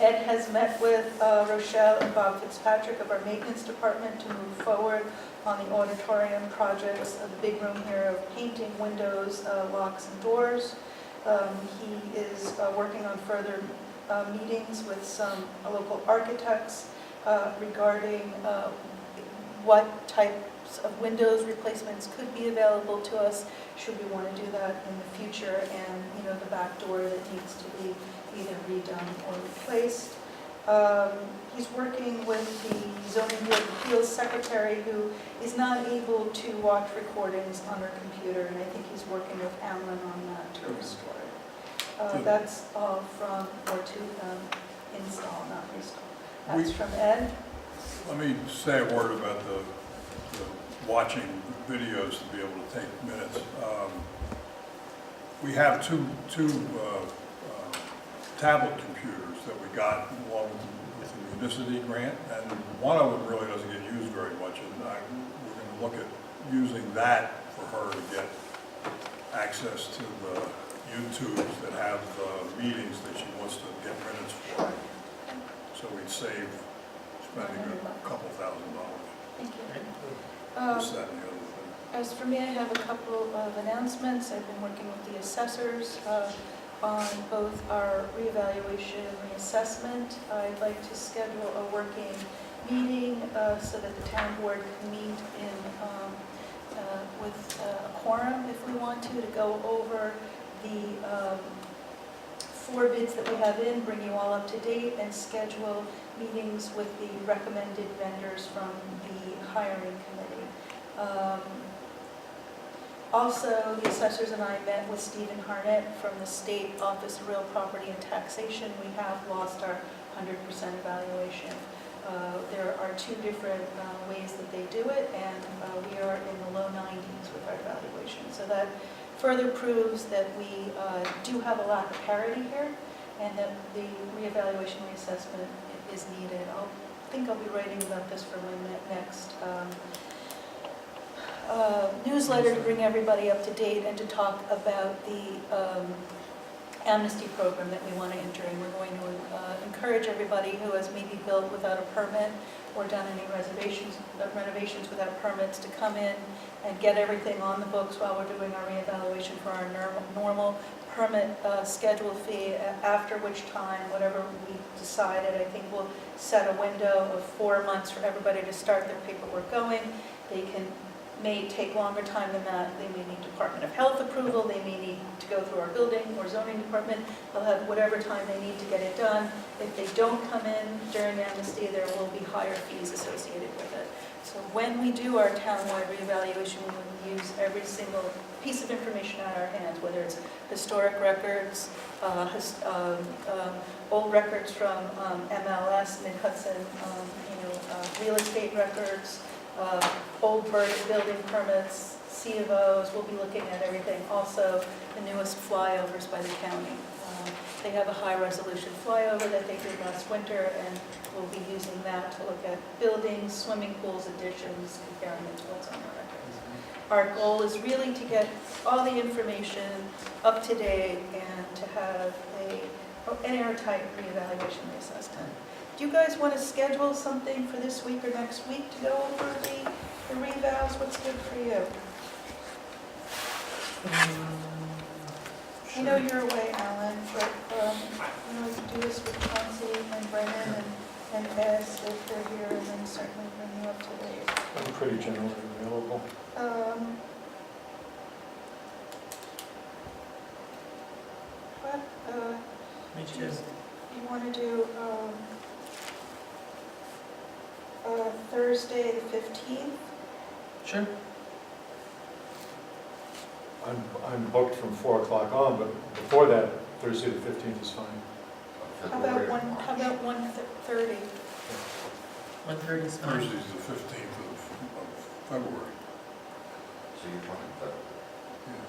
Ed has met with Rochelle and Bob Fitzpatrick of our maintenance department to move forward on the auditorium projects of the big room here of painting windows, locks, and doors. He is working on further meetings with some local architects regarding what types of windows replacements could be available to us should we want to do that in the future, and the back door that needs to be either redone or replaced. He's working with the Zoning Board of Appeals secretary, who is not able to watch recordings on her computer, and I think he's working with Alan on that to restore it. That's all from, or to install, not restore. That's from Ed. Let me say a word about the watching videos to be able to take minutes. We have two tablet computers that we got along with the municity grant, and one of them really doesn't get used very much, and we're going to look at using that for her to get access to the YouTubes that have meetings that she wants to get minutes for. So we'd save spending a couple $1,000. Thank you. This, that, and the other thing. As for me, I have a couple of announcements. I've been working with the assessors on both our reevaluation and reassessment. I'd like to schedule a working meeting so that the town board can meet with a quorum if we want to go over the 4 bids that we have in, bring you all up to date, and schedule meetings with the recommended vendors from the hiring committee. Also, the assessors and I met with Stephen Harnett from the State Office of Real Property and Taxation. We have lost our 100% evaluation. There are 2 different ways that they do it, and we are in the low 90s with our evaluation. So that further proves that we do have a lack of parity here, and that the reevaluation reassessment is needed. I think I'll be writing about this for my next newsletter to bring everybody up to date and to talk about the amnesty program that we want to enter. And we're going to encourage everybody who has maybe built without a permit or done any renovations without permits to come in and get everything on the books while we're doing our reevaluation for our normal permit schedule fee, after which time, whatever we decided, I think we'll set a window of 4 months for everybody to start their paperwork going. They may take longer time than that. They may need Department of Health approval. They may need to go through our building or zoning department. They'll have whatever time they need to get it done. If they don't come in during amnesty, there will be higher fees associated with it. So when we do our townwide reevaluation, we will use every single piece of information at our hands, whether it's historic records, old records from MLS, Mid-Hudson, real estate records, old building permits, C of Os. We'll be looking at everything. Also, the newest flyovers by the county. They have a high-resolution flyover that they did last winter, and we'll be using that to look at buildings, swimming pools, additions, comparing it to what's on the records. our goal is really to get all the information up to date and to have an airtight reevaluation reassessment. Do you guys want to schedule something for this week or next week to go over the revals? What's good for you? I know you're away, Alan, but we can do this with Chauncey and Brennan and Ed if they're here, and then certainly bring you up to date. I'm pretty generally available. What, Me too. you want to do Thursday the 15th? Sure. I'm booked from 4 o'clock on, but before that, Thursday the 15th is fine. How about 1:30? 1:30 is fine. Thursday's the 15th of February. So you're talking about, Yeah.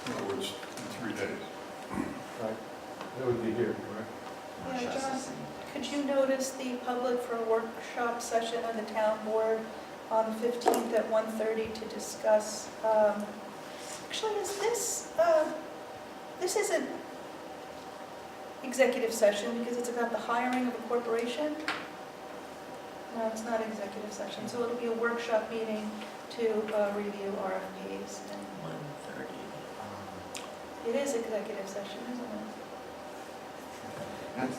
In other words, in 3 days. Right? That would be here, correct? Yeah, March, John. that's the same. Could you notice the public for a workshop session of the town board on the 15th at 1:30 to discuss, actually, is this isn't executive session because it's about the hiring of a corporation? No, it's not executive session, so it'll be a workshop meeting to review RFPs. And 1:30. it is executive session, isn't it? That's,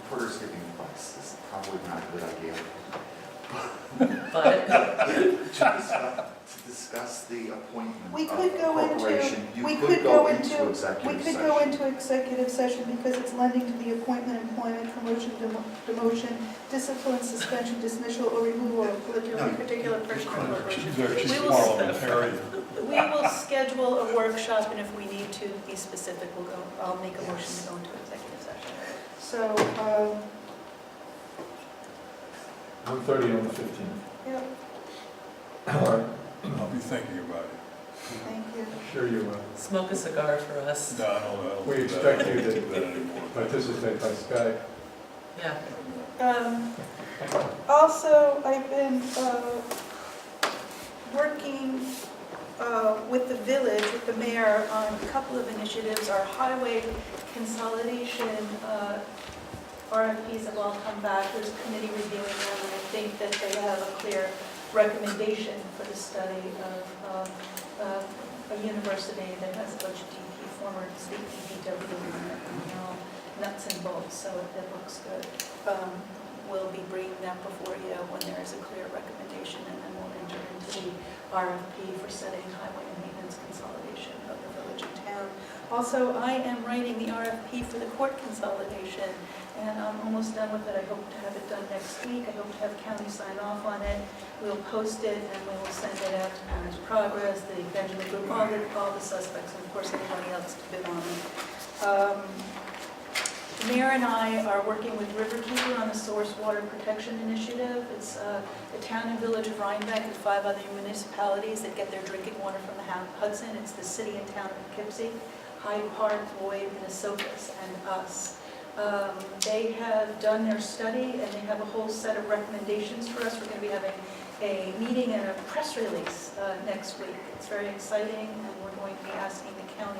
reporters giving advice is probably not a good idea. But To discuss the appointment We of could a go into- corporation, you we could could go go into into- executive We session. could go into executive session because it's lending to the appointment, employment, promotion, demotion, discipline, suspension, dismissal, or removal of a particular person or corporation. She's We will parliamentary. We will schedule a workshop, and if we need to be specific, I'll make a motion to go into executive session. So, 1:30 on the 15th. yeah, All right. I'll be thinking about it. thank you. Sure you will. smoke a cigar for us. No, I don't We do expect that. you I don't to do that anymore. Participate by Skype. Yeah. Also, I've been working with the village, with the mayor, on a couple of initiatives. Our highway consolidation RFPs have all come back. There's a committee reviewing them, and I think that they have a clear recommendation for the study of a university that has a bunch of former state DPW, and all nuts and bolts, so it looks good. We'll be bringing that before you when there is a clear recommendation, and then we'll enter into the RFP for setting highway and maintenance consolidation of the village and town. Also, I am writing the RFP for the court consolidation, and I'm almost done with it. I hope to have it done next week. I hope to have county sign off on it. We'll post it, and we will send it out to Parents Progress, the Benjamin Group, all the suspects, and of course, anybody else to bid on it. The mayor and I are working with Riverkeeper on the Source Water Protection Initiative. It's the town and village of Rhinebeck and 5 other municipalities that get their drinking water from the Hudson. It's the city and town of Poughkeepsie, Hyde Park, Lloyd, Minnesota, and us. They have done their study, and they have a whole set of recommendations for us. We're going to be having a meeting and a press release next week. It's very exciting, and we're going to be asking the county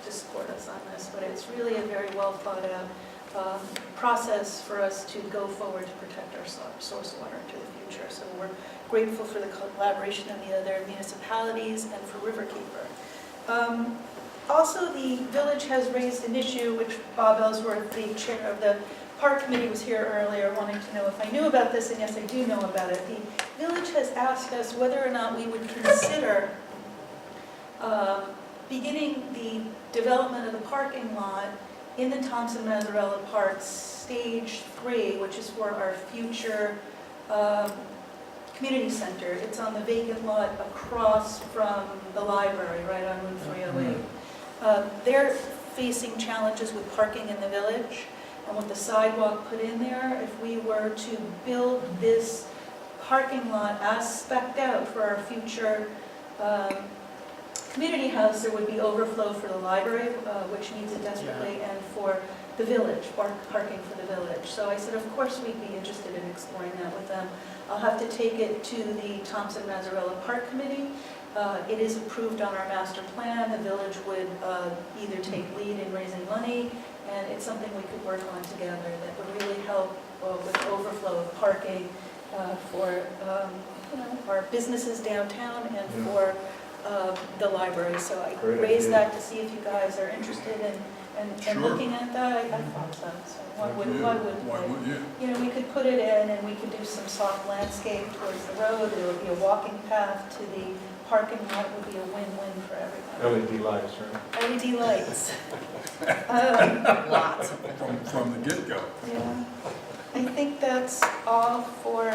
to support us on this, but it's really a very well thought out process for us to go forward to protect our source water into the future. So we're grateful for the collaboration of the other municipalities and for Riverkeeper. Also, the village has raised an issue, which Bob Ellsworth, the chair of the park committee, was here earlier wanting to know if I knew about this, and yes, I do know about it. The village has asked us whether or not we would consider beginning the development of the parking lot in the Thompson Mazzarella Park Stage 3, which is for our future community center. It's on the vacant lot across from the library, right on Route 308. They're facing challenges with parking in the village, and with the sidewalk put in there, if we were to build this parking lot as spec'd out for our future community house, there would be overflow for the library, which needs it desperately, and for the village, parking for the village. So I said, of course we'd be interested in exploring that with them. I'll have to take it to the Thompson-Mazzarella Park Committee. It is approved on our master plan. The village would either take lead in raising money, and it's something we could work on together that would really help with overflow of parking for our businesses downtown and for the library. So I Great raised idea. that to see if you guys are interested in Sure. looking at that. I thought so. So why wouldn't Why we? would you? You know, we could put it in and we could do some soft landscape towards the road. There would be a walking path to the parking lot. It would be a win-win for everybody. LED lights, right? LED lights. Lots of them. From the get-go. Yeah. I think that's all for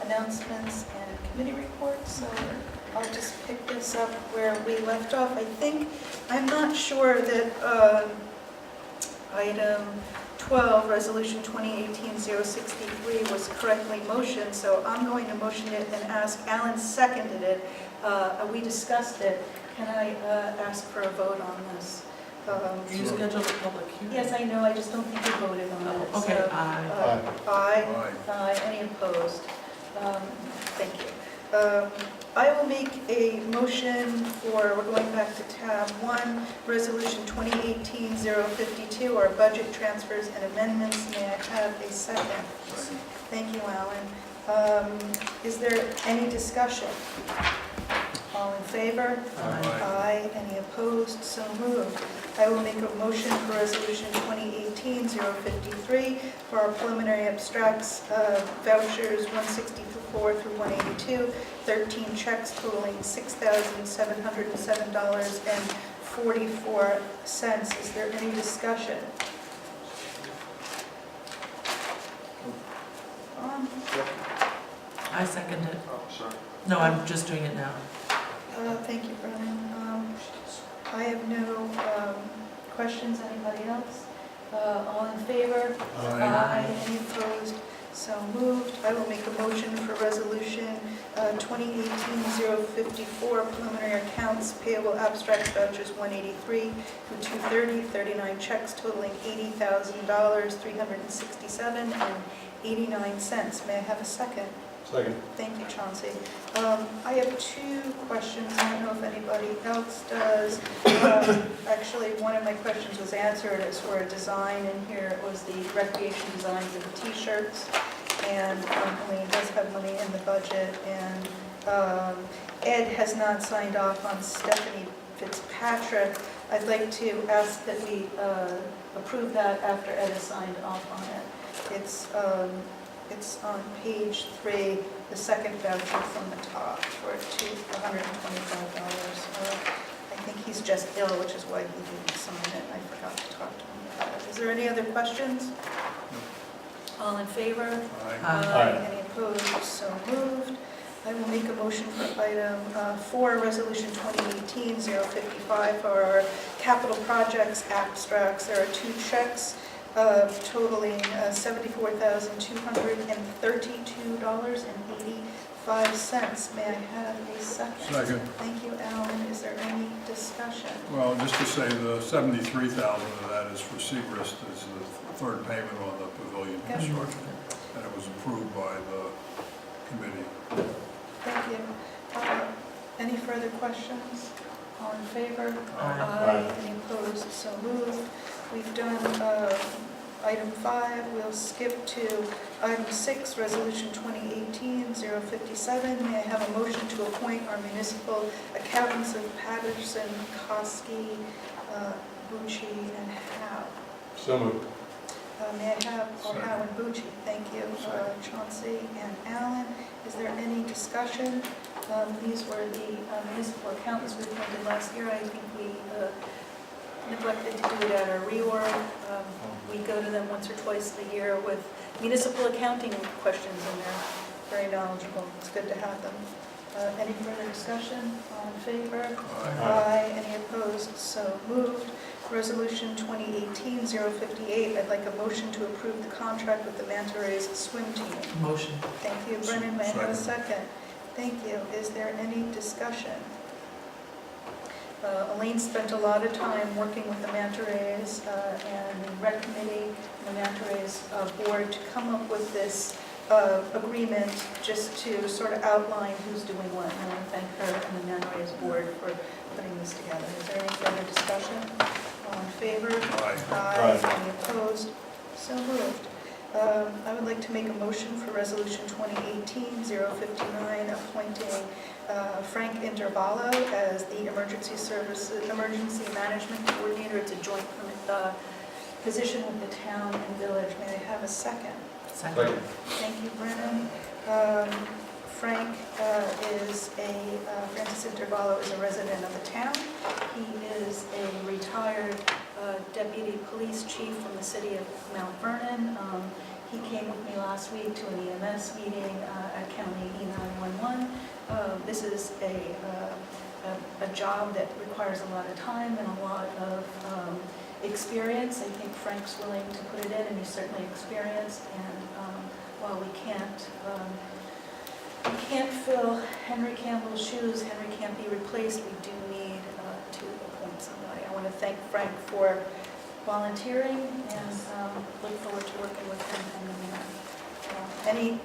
announcements and committee reports. So I'll just pick this up where we left off. I'm not sure that item 12, Resolution 2018-063 was correctly motioned, so I'm going to motion it and ask, Alan seconded it. We discussed it. Can I ask for a vote on this? You scheduled a public hearing? Yes, I know, I just don't think you voted on it. Okay, so, aye. Aye. Aye. Any opposed? Thank you. I will make a motion for, we're going back to tab 1, Resolution 2018-052, our budget transfers and amendments. May I have a second? Thank you, Alan. Is there any discussion? All in favor? Aye. Any opposed? So moved. I will make a motion for Resolution 2018-053 for our preliminary abstracts vouchers 164 through 182, 13 checks totaling $6,707.44. Is there any discussion? I second it. Oh, sorry. No, I'm just doing it now. Thank you, Brennan. I have no questions. Anybody else? All in favor? Aye. Any opposed? So moved. I will make a motion for Resolution 2018-054, preliminary accounts payable abstract vouchers 183 through 230, 39 checks totaling $80,000, May I have a second? Second. Thank you, Chauncey. I have two questions. I don't know if anybody else does. Actually, one of my questions was answered as for a design in here. It was the recreation design for the T-shirts. And Elaine does have money in the budget. And Ed has not signed off on Stephanie Fitzpatrick. I'd like to ask that we approve that after Ed has signed off on it. It's on page 3, the second voucher from the top for $125. I think he's just ill, which is why he didn't sign it. I forgot to talk to him about it. Is there any other questions? All in favor? Aye. Any opposed? So moved. I will make a motion for item 4, Resolution 2018-055 for our capital projects abstracts. There are 2 checks totaling $74,232.85. May I have a second? Second. Thank you, Alan. Is there any discussion? Well, just to say, the $73,000 of that is for Segrist, is the third payment on the pavilion Yep. construction. And it was approved by the committee. Thank you. Any further questions? All in favor? Aye. Any opposed? So moved. We've done item 5. We'll skip to item 6, Resolution 2018-057. May I have a motion to appoint our municipal accountants of Patterson, Koski, Bucci, and Howe? So moved. May I have Howe and Bucci? Thank you, Chauncey and Alan. Is there any discussion? These were the municipal accountants we appointed last year. I think we neglected to do it at our reorg. We go to them once or twice a year with municipal accounting questions, and they're very knowledgeable. It's good to have them. Any further discussion? All in favor? Aye. Any opposed? So moved. Resolution 2018-058. I'd like a motion to approve the contract with the Manta Rays swim team. Motion. Thank you. Brennan, may I have a second? Thank you. Is there any discussion? Elaine spent a lot of time working with the Manta Rays and the rec committee and the Manta Rays board to come up with this agreement just to sort of outline who's doing what. And I want to thank her and the Manta Rays board for putting this together. Is there any further discussion? All in favor? Aye. Any opposed? So moved. I would like to make a motion for Resolution 2018-059, appointing Frank Intervallo as the Emergency Management Coordinator. It's a joint position with the town and village. May I have a second? Second. Thank you, Brennan. Frank Francis Intervallo is a resident of the town. He is a retired deputy police chief from the city of Mount Vernon. He came with me last week to an EMS meeting at County E911. This is a job that requires a lot of time and a lot of experience. I think Frank's willing to put it in, and he's certainly experienced. And while we can't fill Henry Campbell's shoes, Henry can't be replaced, we do need to appoint somebody. I want to thank Frank for volunteering and look forward to working with him and the mayor. Any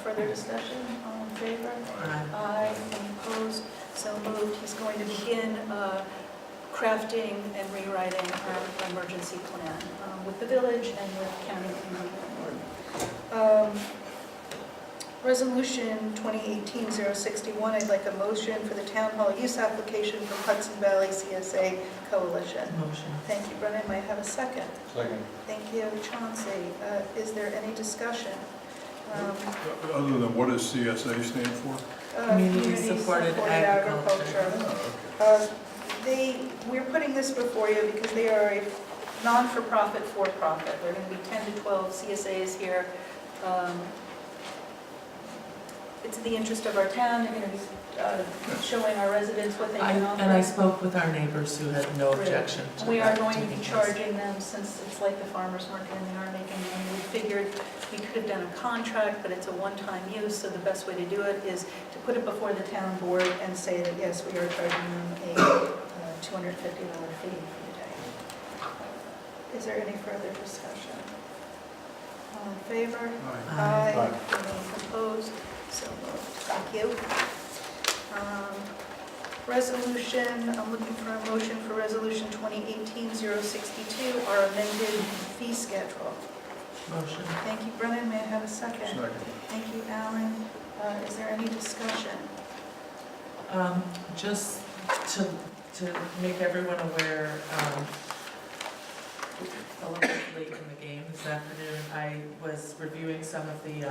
further discussion? All in favor? Aye. Any opposed? So moved. He's going to begin crafting and rewriting our emergency plan with the village and with county community. Resolution 2018-061, I'd like a motion for the town hall use application from Hudson Valley CSA Coalition. Motion. Thank you, Brennan. May I have a second? Second. Thank you, Chauncey. Is there any discussion? Other than what does CSA stand for? Community Supported Agriculture. Oh, okay. We're putting this before you because they are a non-for-profit, for-profit. There are going to be 10 to 12 CSAs here. It's in the interest of our town. They're going to be showing our residents what they can offer. And I spoke with our neighbors who had no objection to We are that going to taking be place. charging them, since it's like the farmer's market and they are making money. We figured we could have done a contract, but it's a one-time use, so the best way to do it is to put it before the town board and say that, yes, we are charging them a $250 fee for the day. Is there any further discussion? All in favor? Aye. Aye. Any opposed? So moved. Thank you. Resolution, I'm looking for a motion for Resolution 2018-062, our amended fee schedule. Motion. Thank you, Brennan. May I have a second? Second. Thank you, Alan. Is there any discussion? Just to make everyone aware, a little bit late in the game this afternoon, I was reviewing some of the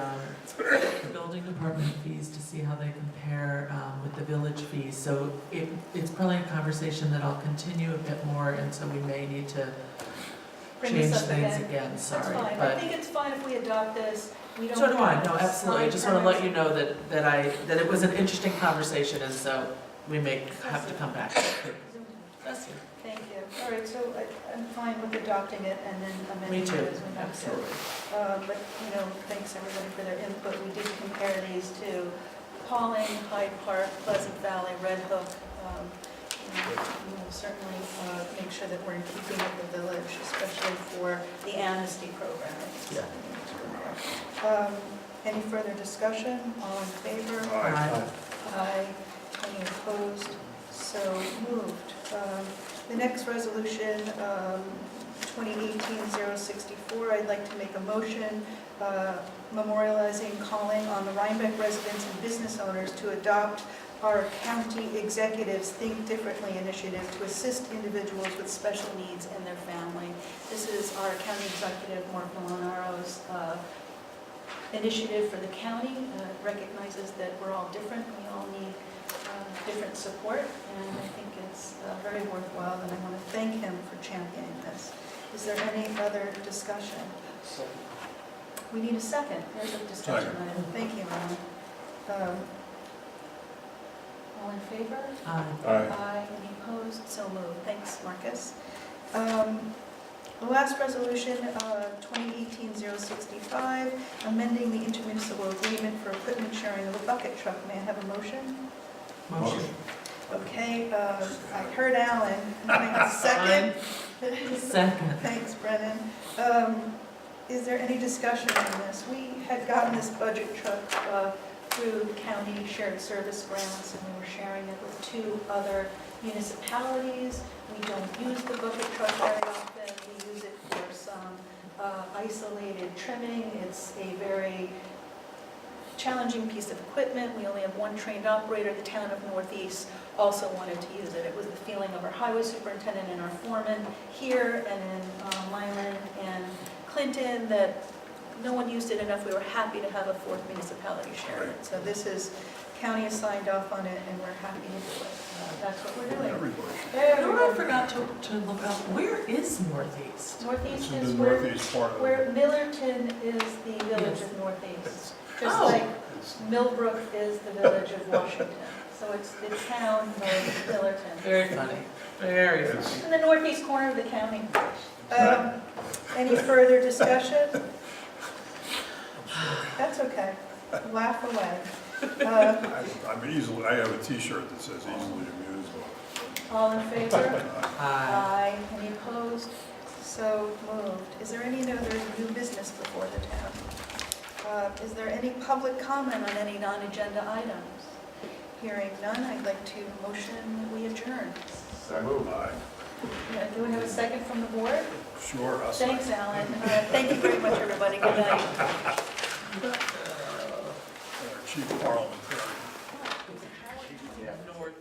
building department fees to see how they compare with the village fees. So it's probably a conversation that I'll continue a bit more, and so we may need to Bring change this up things again. again, sorry. That's fine. I But think it's fine if we adopt this. We don't so do I, have no, absolutely. I sign just want to let permits. you know that it was an interesting conversation, and so we may have to come back. Bless you. Thank you. All right, so I'm fine with adopting it and then amending Me it too, as we have to. absolutely. But, thanks everybody for their input. We did compare these to Pauling, Hyde Park, Pleasant Valley, Red Hook. We will certainly make sure that we're in keeping with the village, especially for the amnesty program. Yeah. Any further discussion? All in favor? Aye. Aye. Any opposed? So moved. The next resolution, 2018-064, I'd like to make a motion memorializing calling on the Rhinebeck residents and business owners to adopt our county executives Think Differently initiative to assist individuals with special needs and their family. This is our county executive, Mark Molinaro's initiative for the county. Recognizes that we're all different. We all need different support, and I think it's very worthwhile, and I want to thank him for championing this. Is there any other discussion? We need a second. There's a discussion Second. item. Thank you, Ron. All in favor? Aye. Aye. Any opposed? So moved. Thanks, Marcus. The last resolution, 2018-065, amending the intermunicipal agreement for equipment sharing of a bucket truck. May I have a motion? Motion. Okay, I heard Alan. Second? Second. Thanks, Brennan. Is there any discussion on this? We had gotten this budget truck through county shared service grants, and we were sharing it with 2 other municipalities. We don't use the bucket truck very often. We use it for some isolated trimming. It's a very challenging piece of equipment. We only have 1 trained operator. The town of Northeast also wanted to use it. It was the feeling of our highway superintendent and our foreman here and in Mylan and Clinton that no one used it enough. We were happy to have a 4th municipality share it. So this is, county has signed off on it, and we're happy to do it. That's what we're doing. Everybody. You know what I forgot to look up? Where is Northeast? Northeast It's in is the northeast part of the. where Millerton is the village of Northeast. Just Oh. like It's- Millbrook is the village of Washington. So it's the town of Millerton. Very funny, very funny. It's- In the northeast corner of the county. Any further discussion? That's okay. Laugh away. I'm easily, I have a T-shirt that says easily amused. All in favor? Hi. Aye. Any opposed? So moved. Is there any other new business before the town? Is there any public comment on any non-agenda items? Hearing none, I'd like to motion we adjourn. So move. Aye. Yeah, do we have a second from the board? Sure, I'll second. Thanks, Alan. Thank you very much, everybody. Good night. Chief parliamentarian. Yeah. North.